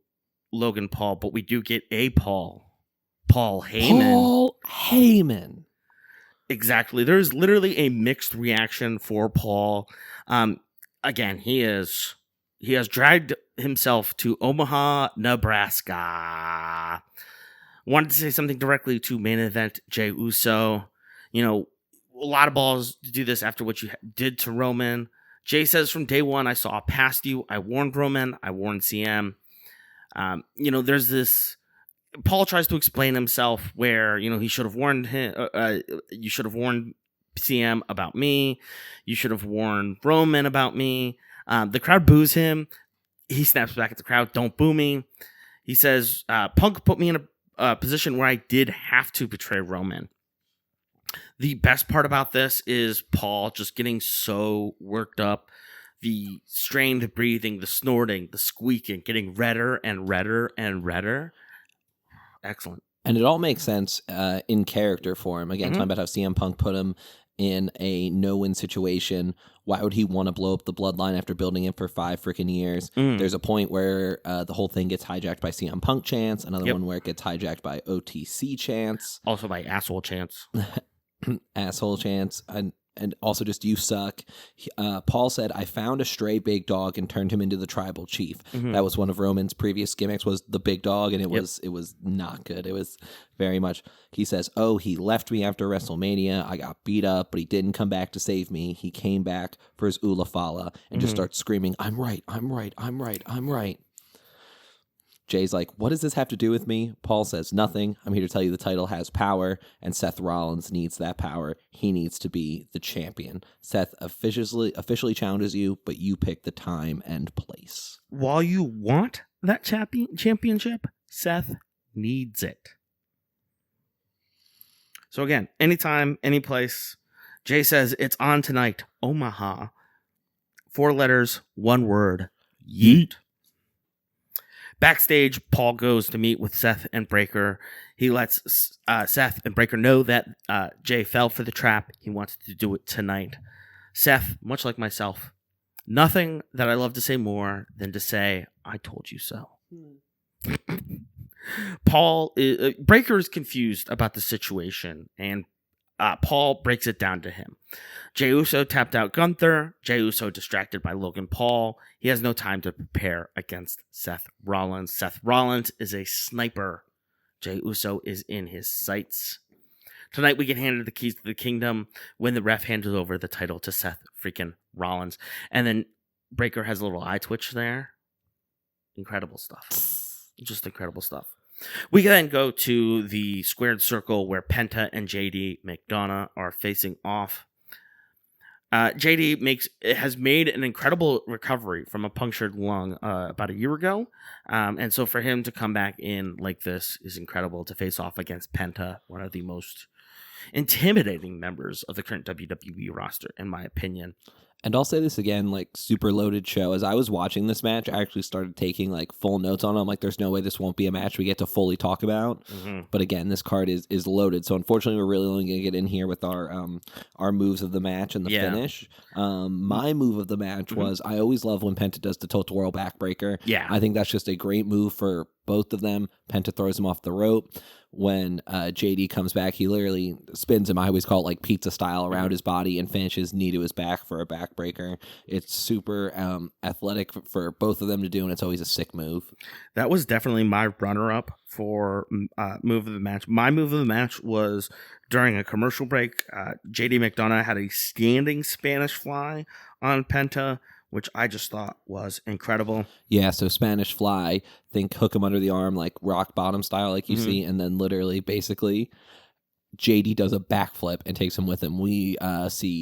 Logan Paul, but we do get a Paul Heyman. Paul Heyman. Exactly. There's literally a mixed reaction for Paul. Again, he has dragged himself to Omaha, Nebraska. Wanted to say something directly to main event Jey Uso. You know, a lot of balls to do this after what you did to Roman. Jey says, from day one, I saw past you. I warned Roman. I warned CM. There's this. Paul tries to explain himself where, he should have warned him. You should have warned CM about me. You should have warned Roman about me. The crowd boos him. He snaps back at the crowd. Don't boo me. He says, Punk put me in a position where I did have to betray Roman. The best part about this is Paul just getting so worked up. The strained breathing, the snorting, the squeaking, getting redder and redder and redder. Excellent. And it all makes sense in character for him. Again, talking about how CM Punk put him in a no-win situation. Why would he want to blow up the bloodline after building it for 5 freaking years? There's a point where the whole thing gets hijacked by CM Punk chants. Another one where it gets hijacked by OTC chants. Also by asshole chants. Asshole chants. And also just, you suck. Paul said, I found a stray big dog and turned him into the tribal chief. That was one of Roman's previous gimmicks, was the big dog, and it was not good. It was very much, he says, oh, he left me after WrestleMania. I got beat up, but he didn't come back to save me. He came back for his Ula Fala and just starts screaming, I'm right, I'm right, I'm right, I'm right. Jay's like, what does this have to do with me? Paul says, nothing. I'm here to tell you the title has power, and Seth Rollins needs that power. He needs to be the champion. Seth officially challenges you, but you pick the time and place. While you want that championship, Seth needs it. So again, anytime, any place. Jay says, it's on tonight, Omaha. 4 letters, 1 word, yeet. Backstage, Paul goes to meet with Seth and Breaker. He lets Seth and Breaker know that Jay fell for the trap. He wants to do it tonight. Seth, much like myself, nothing that I love to say more than to say, I told you so. Breaker is confused about the situation, and Paul breaks it down to him. Jey Uso tapped out Gunther. Jey Uso distracted by Logan Paul. He has no time to prepare against Seth Rollins. Seth Rollins is a sniper. Jey Uso is in his sights. Tonight we get handed the keys to the kingdom when the ref handed over the title to Seth freaking Rollins. And then Breaker has a little eye twitch there. Incredible stuff. Just incredible stuff. We then go to the squared circle where Penta and JD McDonough are facing off. JD has made an incredible recovery from a punctured lung about a year ago. And so for him to come back in like this is incredible, to face off against Penta, one of the most intimidating members of the current WWE roster, in my opinion. And I'll say this again, super loaded show. As I was watching this match, I actually started taking full notes on it. I'm like, there's no way this won't be a match we get to fully talk about. But again, this card is loaded. So unfortunately, we're really only going to get in here with our moves of the match and the finish. My move of the match was, I always love when Penta does the tilt-a-whirl backbreaker. Yeah. I think that's just a great move for both of them. Penta throws him off the rope. When JD comes back, he literally spins him. I always call it pizza style around his body and finishes knee to his back for a backbreaker. It's super athletic for both of them to do, and it's always a sick move. That was definitely my runner-up for move of the match. My move of the match was during a commercial break. JD McDonough had a standing Spanish fly on Penta, which I just thought was incredible. Yeah, so Spanish fly, think hook him under the arm, rock bottom style, you see, and then literally basically JD does a backflip and takes him with him. We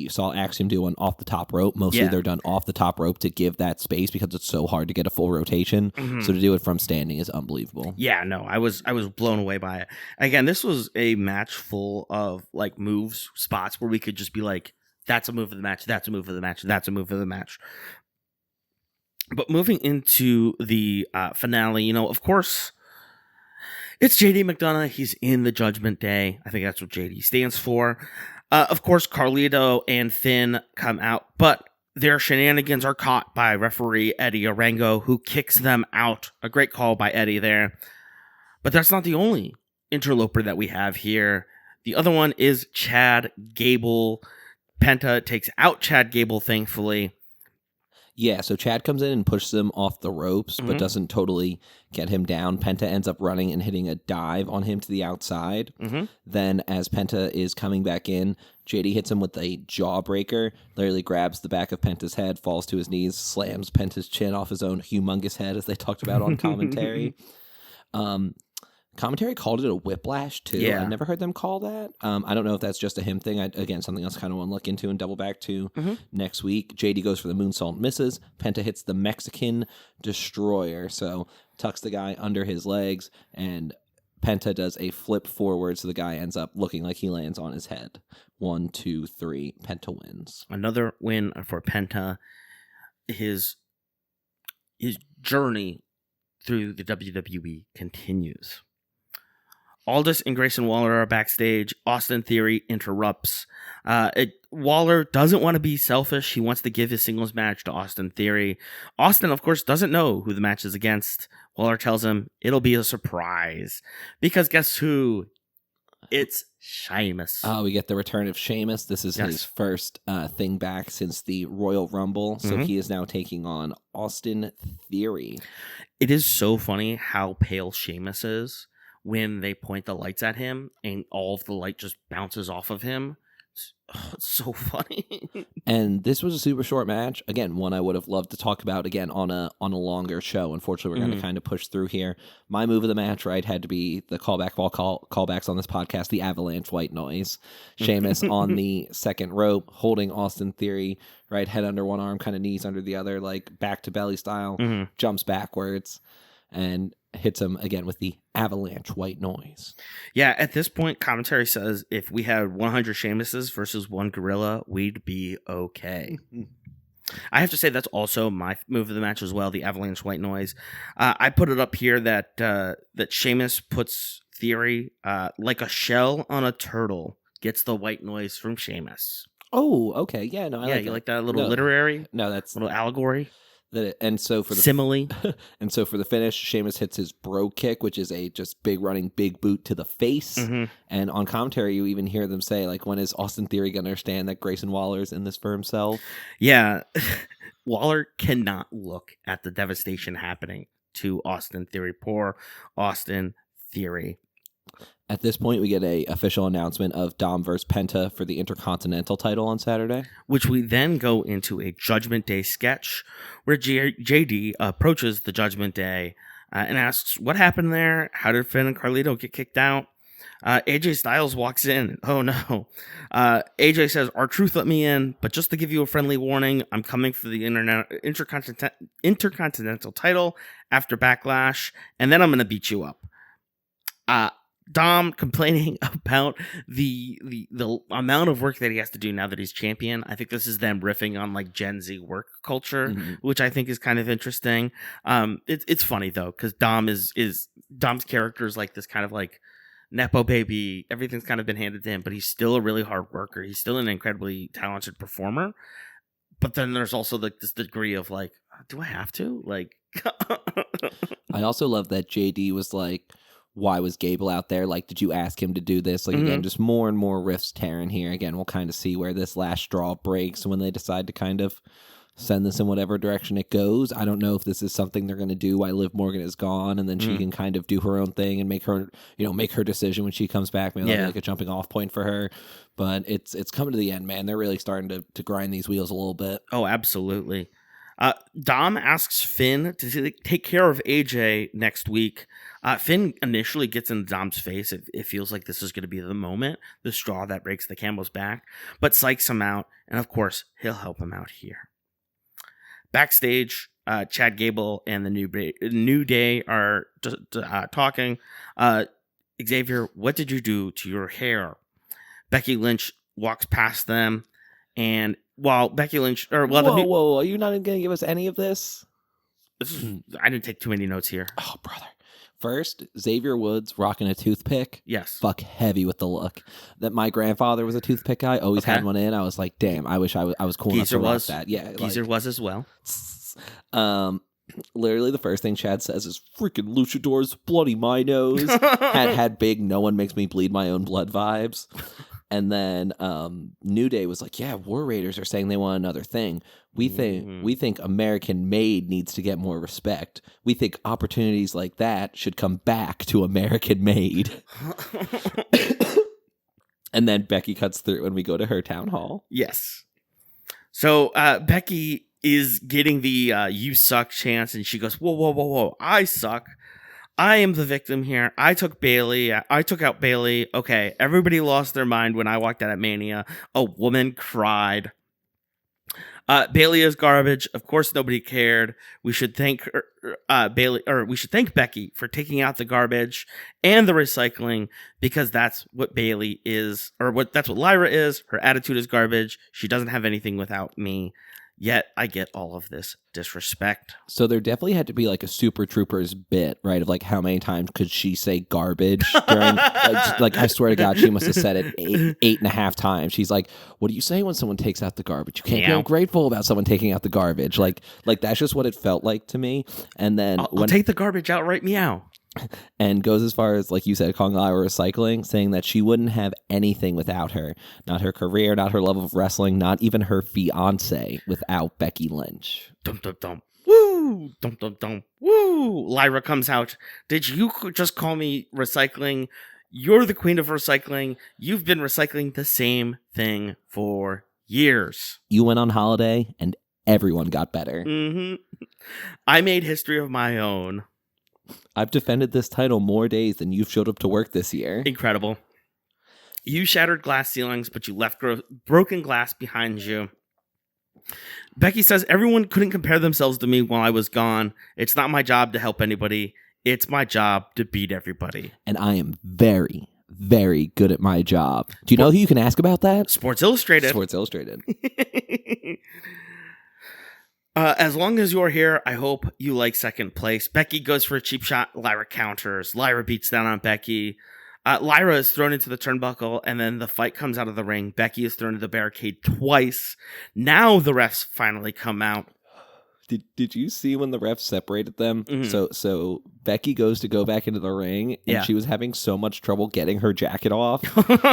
saw Axiom do one off the top rope. Mostly they're done off the top rope to give that space because it's so hard to get a full rotation. Mm-hmm. So to do it from standing is unbelievable. Yeah, no, I was blown away by it. Again, this was a match full of like moves, spots where we could just be like, that's a move of the match, that's a move of the match, that's a move of the match. But moving into the finale, of course, it's JD McDonough. He's in the Judgment Day. I think that's what JD stands for. Of course, Carlito and Finn come out, but their shenanigans are caught by referee Eddie Orango, who kicks them out. A great call by Eddie there. But that's not the only interloper that we have here. The other one is Chad Gable. Penta takes out Chad Gable, thankfully. Yeah, so Chad comes in and pushes him off the ropes, but doesn't totally get him down. Penta ends up running and hitting a dive on him to the outside. Mm-hmm. Then as Penta is coming back in, JD hits him with a jawbreaker, literally grabs the back of Penta's head, falls to his knees, slams Penta's chin off his own humongous head, as they talked about on commentary. Commentary called it a whiplash, too. Yeah. I never heard them call that. I don't know if that's just a him thing. Again, something else I kind of want to look into and double back to next week. JD goes for the moonsault, misses. Penta hits the Mexican Destroyer. So tucks the guy under his legs, and Penta does a flip forward, so the guy ends up looking like he lands on his head. 1, 2, 3. Penta wins. Another win for Penta. His journey through the WWE continues. Aldis and Grayson Waller are backstage. Austin Theory interrupts. Waller doesn't want to be selfish. He wants to give his singles match to Austin Theory. Austin, of course, doesn't know who the match is against. Waller tells him it'll be a surprise. Because guess who? It's Sheamus. Oh, we get the return of Sheamus. This is his first thing back since the Royal Rumble. So he is now taking on Austin Theory. It is so funny how pale Sheamus is when they point the lights at him and all of the light just bounces off of him. It's so funny. And this was a super short match. Again, one I would have loved to talk about again on a longer show. Unfortunately, we're going to kind of push through here. My move of the match, right, had to be the callbacks on this podcast, the avalanche white noise. Sheamus on the second rope, holding Austin Theory, right, head under one arm, kind of knees under the other, like back to belly style, jumps backwards, and hits him again with the avalanche white noise. Yeah, at this point, commentary says if we had 100 Sheamuses versus one gorilla, we'd be okay. I have to say that's also my move of the match as well, the avalanche white noise. I put it up here that Sheamus puts Theory like a shell on a turtle, gets the white noise from Sheamus. Oh, okay. Yeah, no, you like that little literary? No, that's little allegory. And so for the simile, and so for the finish, Sheamus hits his bro kick, which is a just big running big boot to the face. And on commentary, you even hear them say, like, when is Austin Theory going to understand that Grayson Waller's in this for himself? Yeah, Waller cannot look at the devastation happening to Austin Theory. Poor Austin Theory. At this point, we get a official announcement of Dom versus Penta for the Intercontinental title on Saturday. Which we then go into a Judgment Day sketch where JD approaches the Judgment Day and asks, what happened there? How did Finn and Carlito get kicked out? AJ Styles walks in. Oh, no. AJ says, R-Truth let me in, but just to give you a friendly warning, I'm coming for the Intercontinental title after Backlash, and then I'm going to beat you up. Dom complaining about the amount of work that he has to do now that he's champion. I think this is them riffing on like Gen Z work culture, which I think is kind of interesting. It's funny though, because Dom's character is like this kind of like Nepo baby. Everything's kind of been handed to him, but he's still a really hard worker. He's still an incredibly talented performer. But then there's also like this degree of like, do I have to? Like, I also love that JD was like, why was Gable out there? Like, did you ask him to do this? Like, again, just more and more riffs tearing here. Again, we'll kind of see where this last straw breaks when they decide to kind of send this in whatever direction it goes. I don't know if this is something they're going to do while Liv Morgan is gone, and then she can kind of do her own thing and make her decision when she comes back. Maybe that'll be like a jumping off point for her. But it's coming to the end, man. They're really starting to grind these wheels a little bit. Oh, absolutely. Dom asks Finn to take care of AJ next week. Finn initially gets in Dom's face. It feels like this is going to be the moment, the straw that breaks the camel's back, but psychs him out, and of course, he'll help him out here. Backstage, Chad Gable and the New Day are talking. Xavier, what did you do to your hair? Becky Lynch walks past them, and while Becky Lynch... Whoa, are you not going to give us any of this? I didn't take too many notes here. Oh, brother. First, Xavier Woods rocking a toothpick. Yes. Fuck heavy with the look. That my grandfather was a toothpick guy, always had one in. I was like, damn, I wish I was cool enough to rock that. Yeah, Geezer was as well. Literally the first thing Chad says is freaking luchadors, bloody my nose. had big no one makes me bleed my own blood vibes. And then New Day was like, yeah, War Raiders are saying they want another thing. We think American Made needs to get more respect. We think opportunities like that should come back to American Made. And then Becky cuts through and we go to her town hall. Yes. So Becky is getting the you suck chance, and she goes, whoa, I suck. I am the victim here. I took out Bailey. Okay, everybody lost their mind when I walked out at Mania. A woman cried. Bailey is garbage. Of course, nobody cared. We should thank we should thank Becky for taking out the garbage and the recycling, because that's what Bailey is, that's what Lyra is. Her attitude is garbage. She doesn't have anything without me. Yet I get all of this disrespect. So there definitely had to be like a Super Troopers bit, right? Of like how many times could she say garbage during? like I swear to God, she must have said it 8.5 times. She's like, "What do you say when someone takes out the garbage? You can't be ungrateful about someone taking out the garbage." Like that's just what it felt like to me. And then I'll take the garbage out, right? Meow. And goes as far as, like you said, calling Lyra recycling, saying that she wouldn't have anything without her. Not her career, not her love of wrestling, not even her fiance without Becky Lynch. Dum, dum, dum. Woo! Dum, dum, dum. Woo! Lyra comes out. Did you just call me recycling? You're the queen of recycling. You've been recycling the same thing for years. You went on holiday and everyone got better. Mm-hmm. I made history of my own. I've defended this title more days than you've showed up to work this year. Incredible. You shattered glass ceilings, but you left broken glass behind you. Becky says everyone couldn't compare themselves to me while I was gone. It's not my job to help anybody. It's my job to beat everybody. And I am very, very good at my job. Do you know who you can ask about that? Sports Illustrated. Sports Illustrated. As long as you're here, I hope you like second place. Becky goes for a cheap shot. Lyra counters. Lyra beats down on Becky. Lyra is thrown into the turnbuckle, and then the fight comes out of the ring. Becky is thrown into the barricade twice. Now the refs finally come out. Did you see when the refs separated them? Mm-hmm. So Becky goes to go back into the ring, and she was having so much trouble getting her jacket off.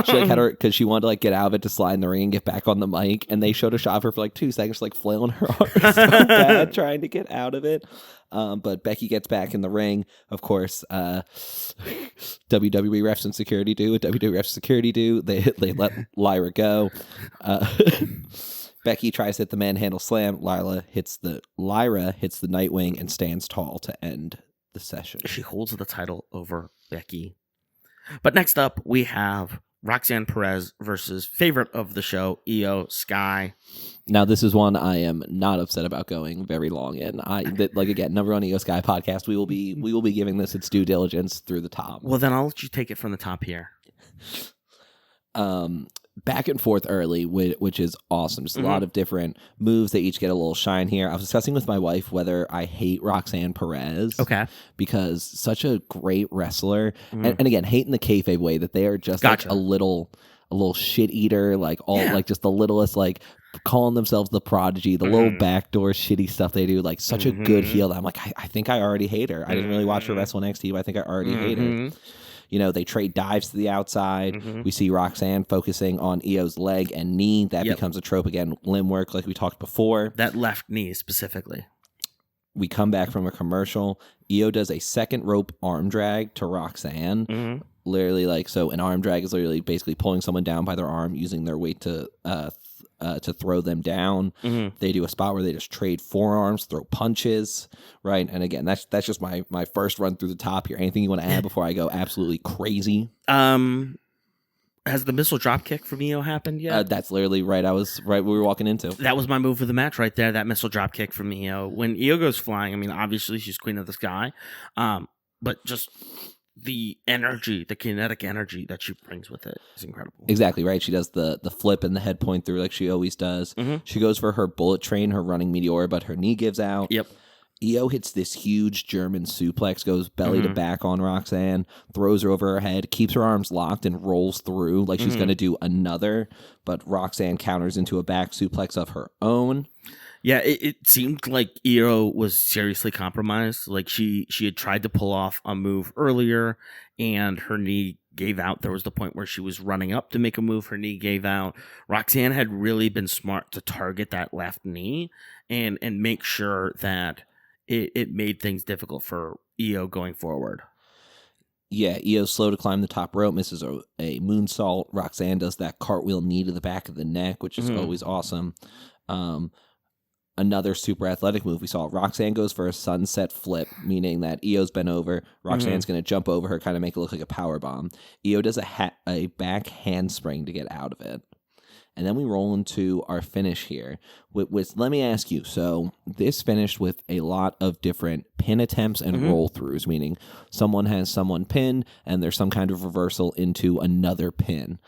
She had her, because she wanted to get out of it to slide in the ring and get back on the mic, and they showed a shot of her for 2 seconds, flailing her arms so bad trying to get out of it. But Becky gets back in the ring. Of course, WWE refs and security do what WWE refs and security do. They let Lyra go. Becky tries to hit the manhandle slam. Lyra hits the Nightwing and stands tall to end the session. She holds the title over Becky. But next up, we have Roxanne Perez versus favorite of the show, Io Sky. Now, this is one I am not upset about going very long in. Again, number one Io Sky podcast. We will be giving this its due diligence through the top. Well, then I'll let you take it from the top here. Back and forth early, which is awesome. Just a lot of different moves. They each get a little shine here. I was discussing with my wife whether I hate Roxanne Perez. Okay. Because such a great wrestler. And again, hate in the kayfabe way that they are just like a little shit eater, just the littlest, calling themselves the Prodigy, the little backdoor shitty stuff they do, such a good heel that I'm like, I think I already hate her. I didn't really watch her wrestle NXT, but I think I already hate her. You know, they trade dives to the outside. We see Roxanne focusing on Io's leg and knee. That becomes a trope again. Limb work, like we talked before. That left knee specifically. We come back from a commercial. Io does a second rope arm drag to Roxanne. Literally, so an arm drag is literally basically pulling someone down by their arm, using their weight to to throw them down. Mm-hmm. They do a spot where they just trade forearms, throw punches, right? And again, that's just my first run through the top here. Anything you want to add before I go absolutely crazy? Has the missile drop kick from Io happened yet? That's literally right. I was right where we were walking into. That was my move of the match right there. That missile drop kick from Io. When Io goes flying, I mean, obviously she's queen of the sky, but just the energy, the kinetic energy that she brings with it is incredible. Exactly right. She does the flip and the head point through like she always does. Mm-hmm. She goes for her bullet train, her running meteor, but her knee gives out. Yep. Io hits this huge German suplex, goes belly to back on Roxanne, throws her over her head, keeps her arms locked, and rolls through like she's going to do another. But Roxanne counters into a back suplex of her own. Yeah, it seemed like Io was seriously compromised. Like she had tried to pull off a move earlier, and her knee gave out. There was the point where she was running up to make a move. Her knee gave out. Roxanne had really been smart to target that left knee and make sure that it made things difficult for Io going forward. Yeah, Io's slow to climb the top rope, misses a moonsault. Roxanne does that cartwheel knee to the back of the neck, which is always awesome. Another super athletic move we saw. Roxanne goes for a sunset flip, meaning that Io's bent over. Roxanne's going to jump over her, kind of make it look like a power bomb. Io does a back handspring to get out of it. And then we roll into our finish here. Let me ask you, so this finished with a lot of different pin attempts and roll throughs, meaning someone has someone pinned and there's some kind of reversal into another pin.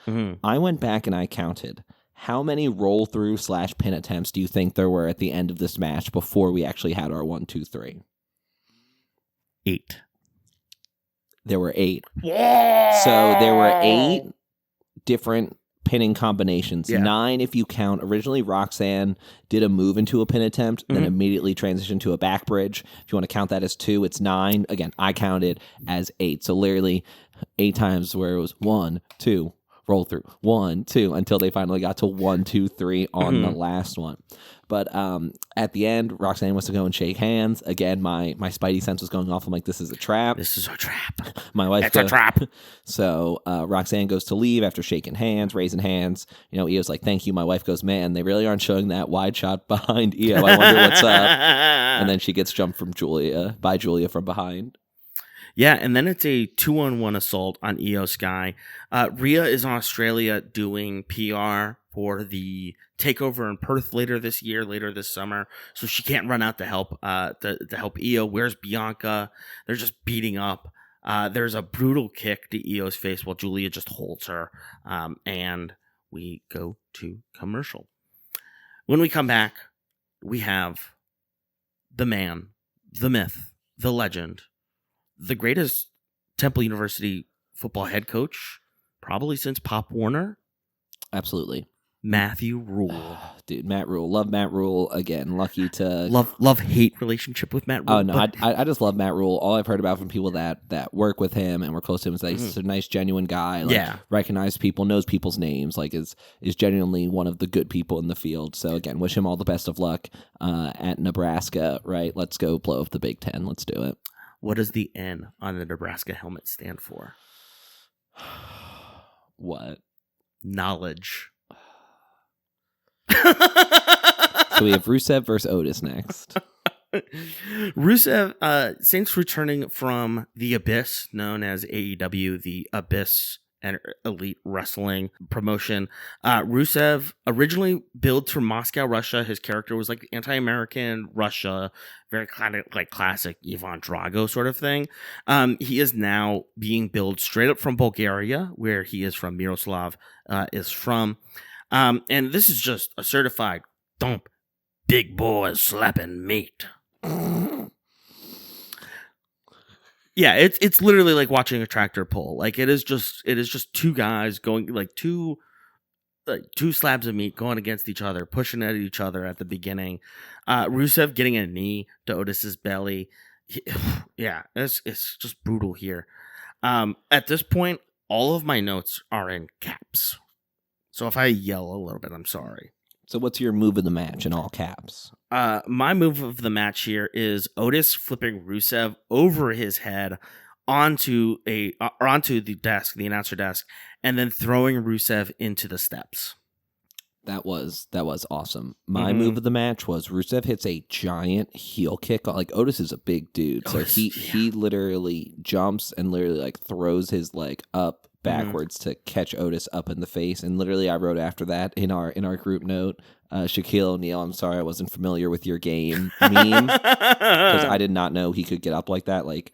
I went back and I counted. How many roll through / pin attempts do you think there were at the end of this match before we actually had our 1, 2, 3? 8. There were 8. Yeah! So there were 8 different pinning combinations. 9 if you count. Originally, Roxanne did a move into a pin attempt, then immediately transitioned to a back bridge. If you want to count that as 2, it's 9. Again, I counted as 8. So literally 8 times where it was 1, 2, roll through, 1, 2, until they finally got to 1, 2, 3 on the last one. But at the end, Roxanne wants to go and shake hands. Again, my spidey sense was going off. I'm like, this is a trap. This is a trap. My wife It's a trap. So Roxanne goes to leave after shaking hands, raising hands. You know, Io's like, thank you. My wife goes, man, they really aren't showing that wide shot behind Io. I wonder what's up. And then she gets jumped by Julia from behind. Yeah, and then it's a 2-on-1 assault on BlueSky. Rhea is in Australia doing PR for the takeover in Perth later this summer, so she can't run out to help Io. Where's Bianca? They're just beating up. There's a brutal kick to Io's face while Julia just holds her, and we go to commercial. When we come back, we have the man, the myth, the legend, the greatest Temple University football head coach, probably since Pop Warner. Absolutely. Matthew Rule. Dude, Matt Rule. Love Matt Rule. Again, lucky to... Love-hate relationship with Matt Rule. Oh, no, I just love Matt Rule. All I've heard about from people that work with him and were close to him is that he's a nice, genuine guy. Recognizes people, knows people's names, is genuinely one of the good people in the field. So, again, wish him all the best of luck at Nebraska, right? Let's go blow up the Big Ten. Let's do it. What does the N on the Nebraska helmet stand for? What? Knowledge. So we have Rusev versus Otis next. Rusev, since returning from the Abyss, known as AEW, the Abyss and Elite Wrestling promotion, Rusev originally billed from Moscow, Russia. His character was like anti-American Russia, very kind of like classic Ivan Drago sort of thing. He is now being billed straight up from Bulgaria, where he is from. Miroslav is from. And this is just a certified thump. Big boys slapping meat. Yeah, it's literally like watching a tractor pull. Like it is just two guys going two slabs of meat going against each other, pushing at each other at the beginning. Rusev getting a knee to Otis's belly. Yeah, it's just brutal here. At this point, all of my notes are in caps. So if I yell a little bit, I'm sorry. So what's your move of the match in all caps? My move of the match here is Otis flipping Rusev over his head onto the desk, the announcer desk, and then throwing Rusev into the steps. That was awesome. My move of the match was Rusev hits a giant heel kick. Like Otis is a big dude, so he literally jumps and literally like throws his leg up backwards to catch Otis up in the face. And literally, I wrote after that in our group note, Shaquille O'Neal, I'm sorry I wasn't familiar with your game meme because I did not know he could get up like that. Like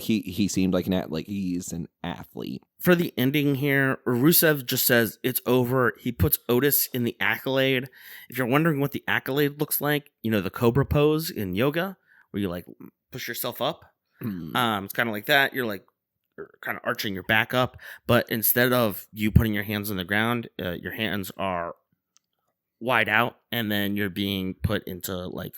he seemed like he's an athlete. For the ending here, Rusev just says it's over. He puts Otis in the accolade. If you're wondering what the accolade looks like, the cobra pose in yoga where you like push yourself up. It's kind of like that. You're like kind of arching your back up, but instead of you putting your hands on the ground, your hands are wide out, and then you're being put into like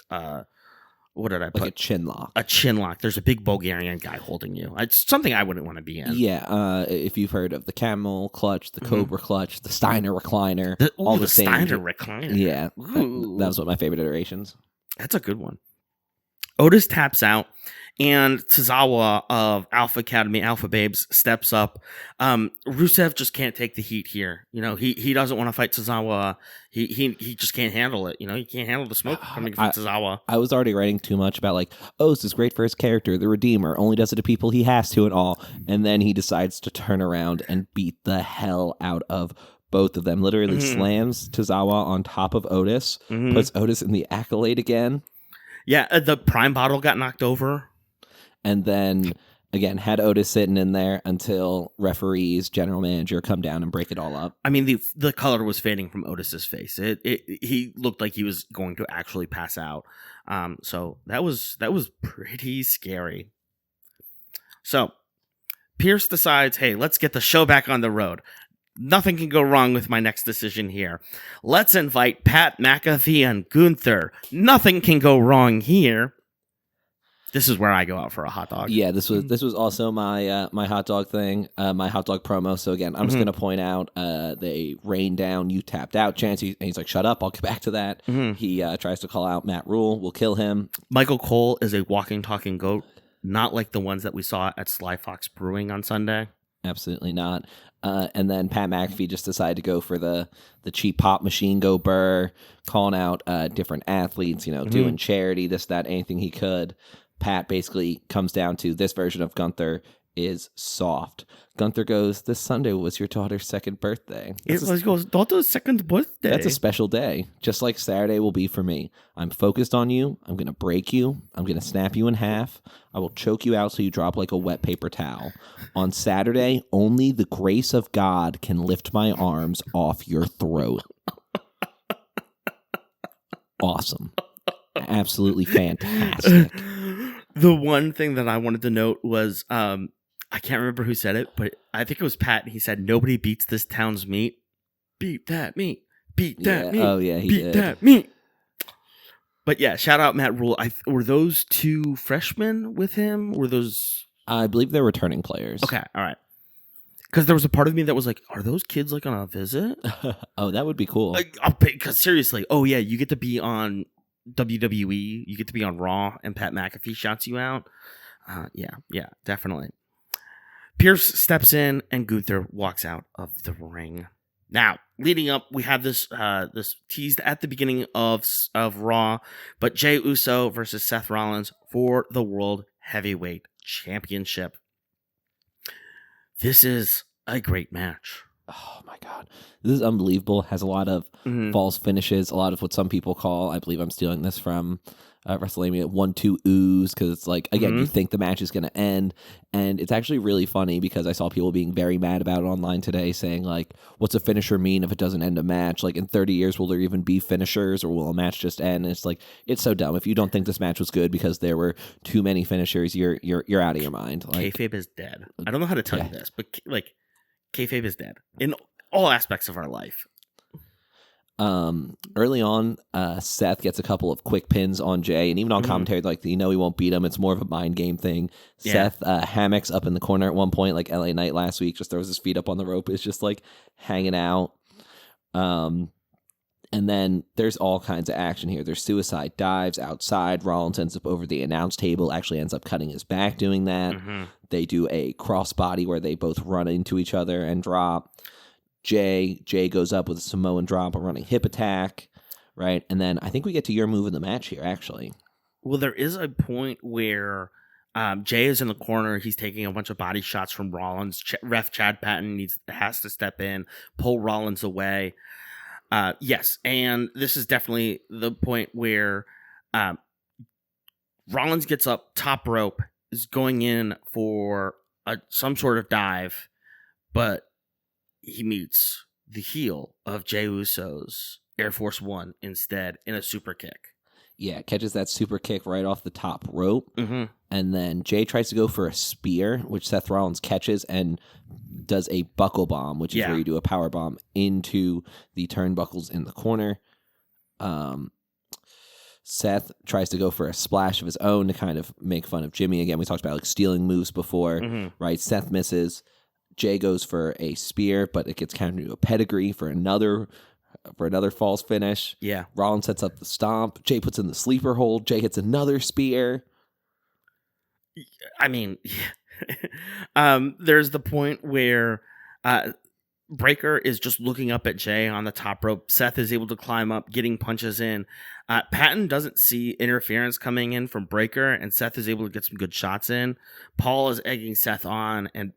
what did I put? Like a chin lock. A chin lock. There's a big Bulgarian guy holding you. It's something I wouldn't want to be in. Yeah, if you've heard of the camel clutch, the cobra clutch, the Steiner recliner, all the same. Steiner recliner. Yeah, that was one of my favorite iterations. That's a good one. Otis taps out, and Tozawa of Alpha Academy, Alpha Babes, steps up. Rusev just can't take the heat here. He doesn't want to fight Tozawa. He just can't handle it. He can't handle the smoke coming from Tozawa. I was already writing too much about like, this is great for his character, the Redeemer, only does it to people he has to and all. And then he decides to turn around and beat the hell out of both of them. Literally slams Tozawa on top of Otis, puts Otis in the accolade again. Yeah, the Prime bottle got knocked over. And then, again, had Otis sitting in there until referees, general manager come down and break it all up. I mean, the color was fading from Otis's face. He looked like he was going to actually pass out. So that was pretty scary. So Pierce decides, hey, let's get the show back on the road. Nothing can go wrong with my next decision here. Let's invite Pat McAfee and Gunther. Nothing can go wrong here. This is where I go out for a hot dog. Yeah, this was also my my hot dog thing, my hot dog promo. So again, I'm just going to point out they rain down, you tapped out chance. He's like, shut up, I'll get back to that. He tries to call out Matt Rule, will kill him. Michael Cole is a walking, talking goat, not like the ones that we saw at Sly Fox Brewing on Sunday. Absolutely not. And then Pat McAfee just decided to go for the cheap pop machine, go Burr, calling out different athletes, doing charity, this, that, anything he could. Pat basically comes down to this version of Gunther is soft. Gunther goes, this Sunday was your daughter's second birthday. It was your daughter's second birthday. That's a special day, just like Saturday will be for me. I'm focused on you. I'm going to break you. I'm going to snap you in half. I will choke you out so you drop like a wet paper towel. On Saturday, only the grace of God can lift my arms off your throat. Awesome. Absolutely fantastic. The one thing that I wanted to note was, I can't remember who said it, but I think it was Pat. He said, nobody beats this town's meat. Beat that meat. Beat that meat. Oh, yeah, he beat did. that meat. But yeah, shout out Matt Rule. Were those two freshmen with him? Were those... I believe they're returning players. Okay, all right. Because there was a part of me that was like, are those kids like on a visit? Oh, that would be cool. Because seriously, oh yeah, you get to be on WWE, you get to be on Raw, and Pat McAfee shouts you out. Yeah, definitely. Pierce steps in, and Gunther walks out of the ring. Now, leading up, we had this teased at the beginning of Raw, but Jey Uso versus Seth Rollins for the World Heavyweight Championship. This is a great match. Oh my God. This is unbelievable. Has a lot of false finishes, a lot of what some people call, I believe I'm stealing this from WrestleMania, 1-2 ooze, because it's like, again, you think the match is going to end, and it's actually really funny because I saw people being very mad about it online today, saying like, what's a finisher mean if it doesn't end a match? Like, in 30 years, will there even be finishers, or will a match just end? And it's like, it's so dumb. If you don't think this match was good because there were too many finishers, you're out of your mind. Like, kayfabe is dead. I don't know how to tell you this, but like, kayfabe is dead in all aspects of our life. Early on, Seth gets a couple of quick pins on Jay, and even on commentary, like, he won't beat him. It's more of a mind game thing. Yeah. Seth hammocks up in the corner at one point, like LA Knight last week, just throws his feet up on the rope. It's just like hanging out. And then there's all kinds of action here. There's suicide dives outside. Rollins ends up over the announce table, actually ends up cutting his back doing that. They do a crossbody where they both run into each other and drop. Jay. Jay goes up with a Samoan drop, a running hip attack, right? And then I think we get to your move in the match here, actually. Well, there is a point where Jay is in the corner. He's taking a bunch of body shots from Rollins. Ref Chad Patton has to step in, pull Rollins away. Yes, and this is definitely the point where Rollins gets up top rope, is going in for some sort of dive, but he meets the heel of Jey Uso's Air Force One instead in a super kick. Yeah, catches that super kick right off the top rope. Mm-hmm. And then Jay tries to go for a spear, which Seth Rollins catches and does a buckle bomb, which is where you do a power bomb into the turnbuckles in the corner. Seth tries to go for a splash of his own to kind of make fun of Jimmy. Again, we talked about like stealing moves before, right? Seth misses. Jay goes for a spear, but it gets countered into a pedigree for another false finish. Yeah. Rollins sets up the stomp. Jay puts in the sleeper hold. Jay hits another spear. I mean, there's the point where Breaker is just looking up at Jay on the top rope. Seth is able to climb up, getting punches in. Patton doesn't see interference coming in from Breaker, and Seth is able to get some good shots in. Paul is egging Seth on, and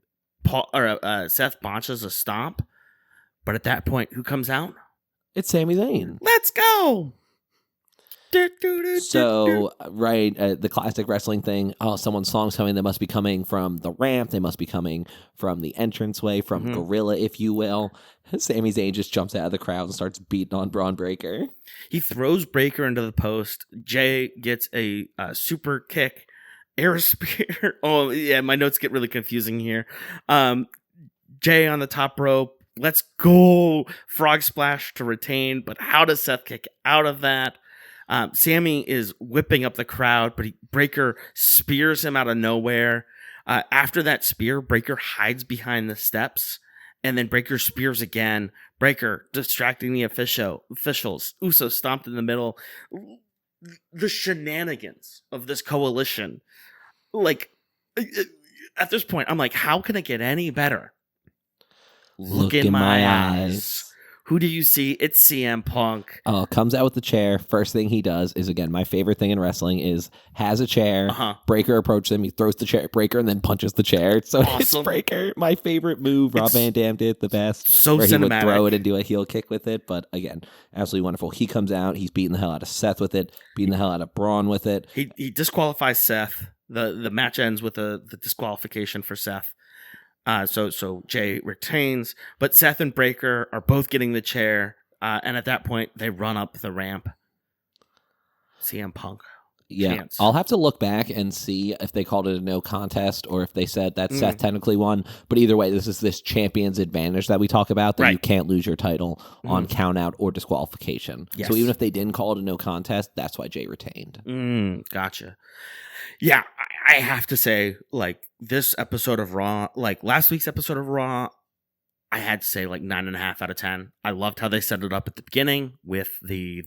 Seth botches a stomp. But at that point, who comes out? It's Sami Zayn. Let's go! So, right, the classic wrestling thing. Oh, someone's song's coming. They must be coming from the ramp. They must be coming from the entranceway, from Gorilla, if you will. Sami Zayn just jumps out of the crowd and starts beating on Braun Breaker. He throws Breaker into the post. Jay gets a super kick, air spear. Oh, yeah, my notes get really confusing here. Jay on the top rope. Let's go. Frog splash to retain. But how does Seth kick out of that? Sammy is whipping up the crowd, but Breaker spears him out of nowhere. After that spear, Breaker hides behind the steps, and then Breaker spears again. Breaker distracting the officials. Uso stomped in the middle. The shenanigans of this coalition. Like, at this point, I'm like, how can it get any better? Look in my eyes. Who do you see? It's CM Punk. Oh, comes out with the chair. First thing he does is, again, my favorite thing in wrestling is has a chair. Breaker approaches him. He throws the chair at Breaker and then punches the chair. So awesome. It's Breaker. My favorite move. Rob Van Dam did the best. So where cinematic. He would throw it and do a heel kick with it. But again, absolutely wonderful. He comes out. He's beating the hell out of Seth with it. Beating the hell out of Braun with it. He disqualifies Seth. The match ends with the disqualification for Seth. So Jay retains, but Seth and Breaker are both getting the chair, and at that point, they run up the ramp. CM Punk. Yeah, chance. I'll have to look back and see if they called it a no contest or if they said that Seth technically won. But either way, this is this champion's advantage that we talk about, that you can't lose your title on count out or disqualification. Yes. So even if they didn't call it a no contest, that's why Jay retained. Gotcha. Yeah, I have to say, like, this episode of Raw, like last week's episode of Raw, I had to say like 9.5 out of 10. I loved how they set it up at the beginning with the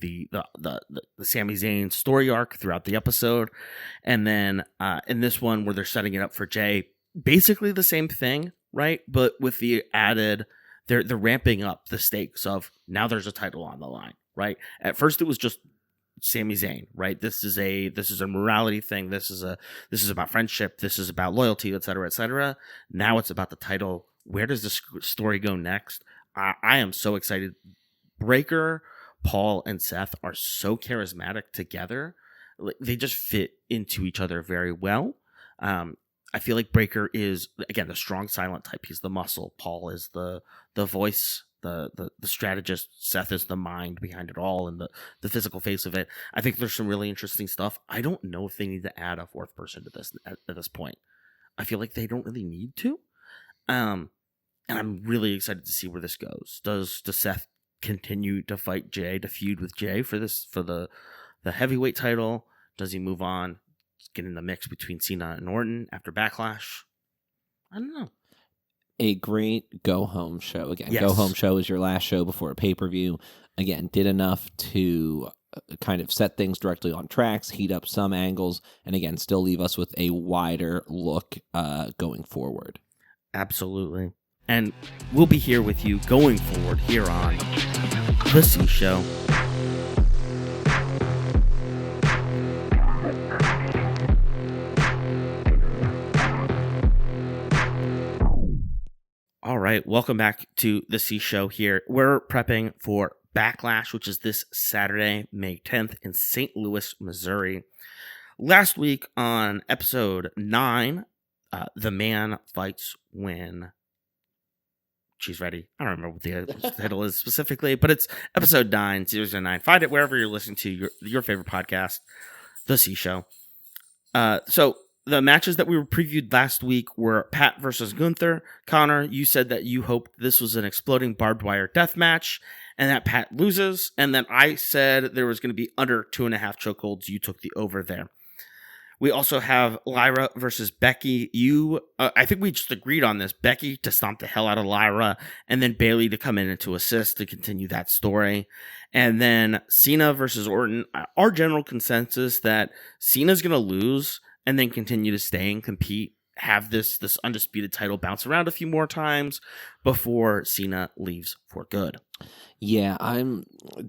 Sami Zayn story arc throughout the episode, and then in this one where they're setting it up for Jay, basically the same thing, right? But with the added, they're ramping up the stakes of now there's a title on the line, right? At first it was just Sami Zayn, right? This is a morality thing. This is about friendship. This is about loyalty, etc., etc. Now it's about the title. Where does this story go next? I am so excited. Breaker, Paul, and Seth are so charismatic together. They just fit into each other very well. I feel like Breaker is, again, the strong silent type. He's the muscle. Paul is the voice, the strategist. Seth is the mind behind it all and the physical face of it. I think there's some really interesting stuff. I don't know if they need to add a fourth person to this at this point. I feel like they don't really need to. And I'm really excited to see where this goes. Does Seth continue to fight Jay, to feud with Jay for the heavyweight title? Does he move on, get in the mix between Cena and Orton after Backlash? I don't know. A great go-home show. Again, yes. Go-home show is your last show before a pay-per-view. Again, did enough to kind of set things directly on tracks, heat up some angles, and again, still leave us with a wider look going forward. Absolutely. And we'll be here with you going forward here on The C Show. All right, welcome back to The C Show here. We're prepping for Backlash, which is this Saturday, May 10th in St. Louis, Missouri. Last week on episode 9, The Man Fights When She's Ready. I don't remember what the title is specifically, but it's episode 9, series 9. Find it wherever you're listening to your favorite podcast, The C Show. So the matches that we were previewed last week were Pat versus Gunther. Connor, you said that you hoped this was an exploding barbed wire death match and that Pat loses. And then I said there was going to be under 2.5 chokeholds. You took the over there. We also have Lyra versus Becky. I think we just agreed on this. Becky to stomp the hell out of Lyra, and then Bayley to come in and to assist to continue that story. And then Cena versus Orton. Our general consensus that Cena's going to lose and then continue to stay and compete, have this undisputed title bounce around a few more times before Cena leaves for good. Yeah,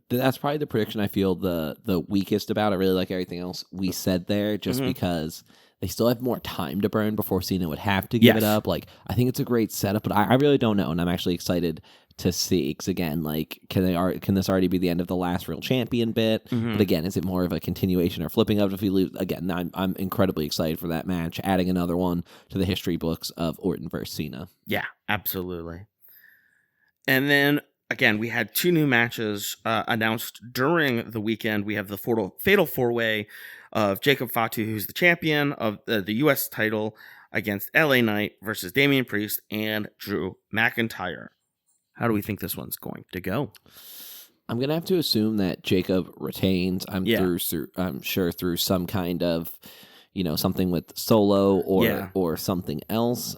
that's probably the prediction I feel the weakest about. I really like everything else we said there, just because they still have more time to burn before Cena would have to give it up. Like, I think it's a great setup, but I really don't know, and I'm actually excited to see. Because again, like, can this already be the end of the last real champion bit? But again, is it more of a continuation or flipping of if we lose? Again, I'm incredibly excited for that match, adding another one to the history books of Orton versus Cena. Yeah, absolutely. And then again, we had 2 new matches announced during the weekend. We have the Fatal 4-Way of Jacob Fatu, who's the champion of the U.S. title, against LA Knight versus Damian Priest and Drew McIntyre. How do we think this one's going to go? I'm going to have to assume that Jacob retains. I'm sure through some kind of, something with Solo or something else.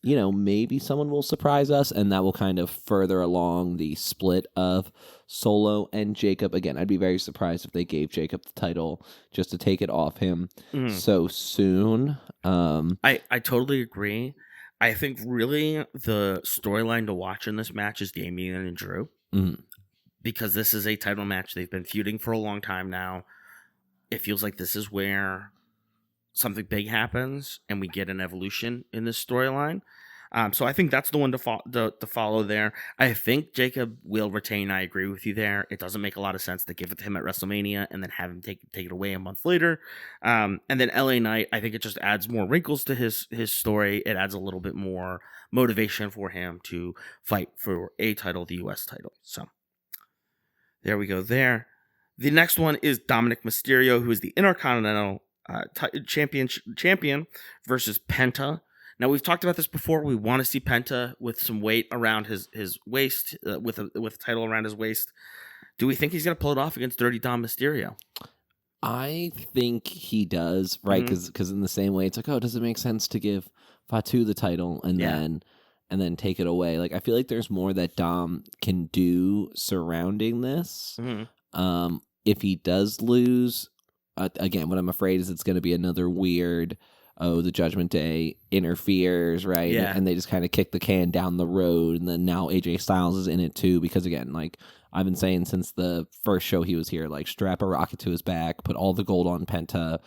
Maybe someone will surprise us, and that will kind of further along the split of Solo and Jacob. Again, I'd be very surprised if they gave Jacob the title just to take it off him so soon. I totally agree. I think really the storyline to watch in this match is Damian and Drew. Because this is a title match. They've been feuding for a long time now. It feels like this is where something big happens and we get an evolution in this storyline. So I think that's the one to follow there. I think Jacob will retain. I agree with you there. It doesn't make a lot of sense to give it to him at WrestleMania and then have him take it away a month later. And then LA Knight, I think it just adds more wrinkles to his story. It adds a little bit more motivation for him to fight for a title, the U.S. title. So there we go there. The next one is Dominic Mysterio, who is the Intercontinental champion versus Penta. Now, we've talked about this before. We want to see Penta with some weight around his waist, with a title around his waist. Do we think he's going to pull it off against Dirty Dom Mysterio? I think he does, right? Because in the same way, it's like, does it make sense to give Fatu the title and then take it away? Like, I feel like there's more that Dom can do surrounding this. If he does lose, again, what I'm afraid is it's going to be another weird, the Judgment Day interferes, right? Yeah. And they just kind of kick the can down the road, and then now AJ Styles is in it too, because again, like I've been saying since the first show he was here, like strap a rocket to his back, put all the gold on Penta,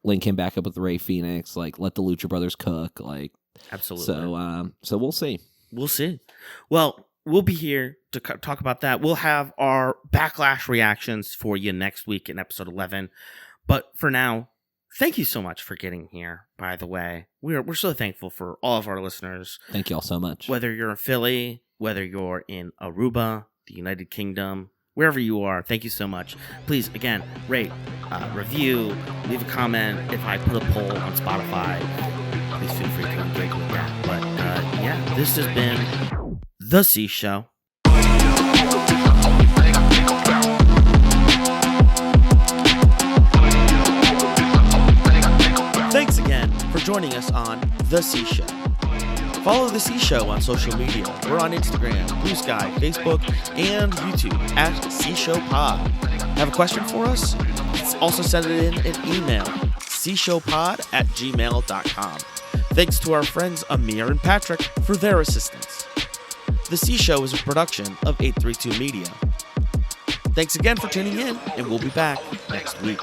link him back up with Rey Fenix, like let the Lucha Brothers cook, like absolutely. So we'll see. We'll see. Well, we'll be here to talk about that. We'll have our Backlash reactions for you next week in episode 11. But for now, thank you so much for getting here, by the way. We're so thankful for all of our listeners. Thank you all so much. Whether you're in Philly, whether you're in Aruba, the United Kingdom, wherever you are, thank you so much. Please, again, rate, review, leave a comment. If I put a poll on Spotify, please feel free to engage with that. But this has been The C Show. Thanks again for joining us on The C Show. Follow The C Show on social media. We're on Instagram, BlueSky, Facebook, and YouTube at C Show Pod. Have a question for us? Also send it in an email, cshowpod@gmail.com. Thanks to our friends Amir and Patrick for their assistance. The C Show is a production of 832 Media. Thanks again for tuning in, and we'll be back next week.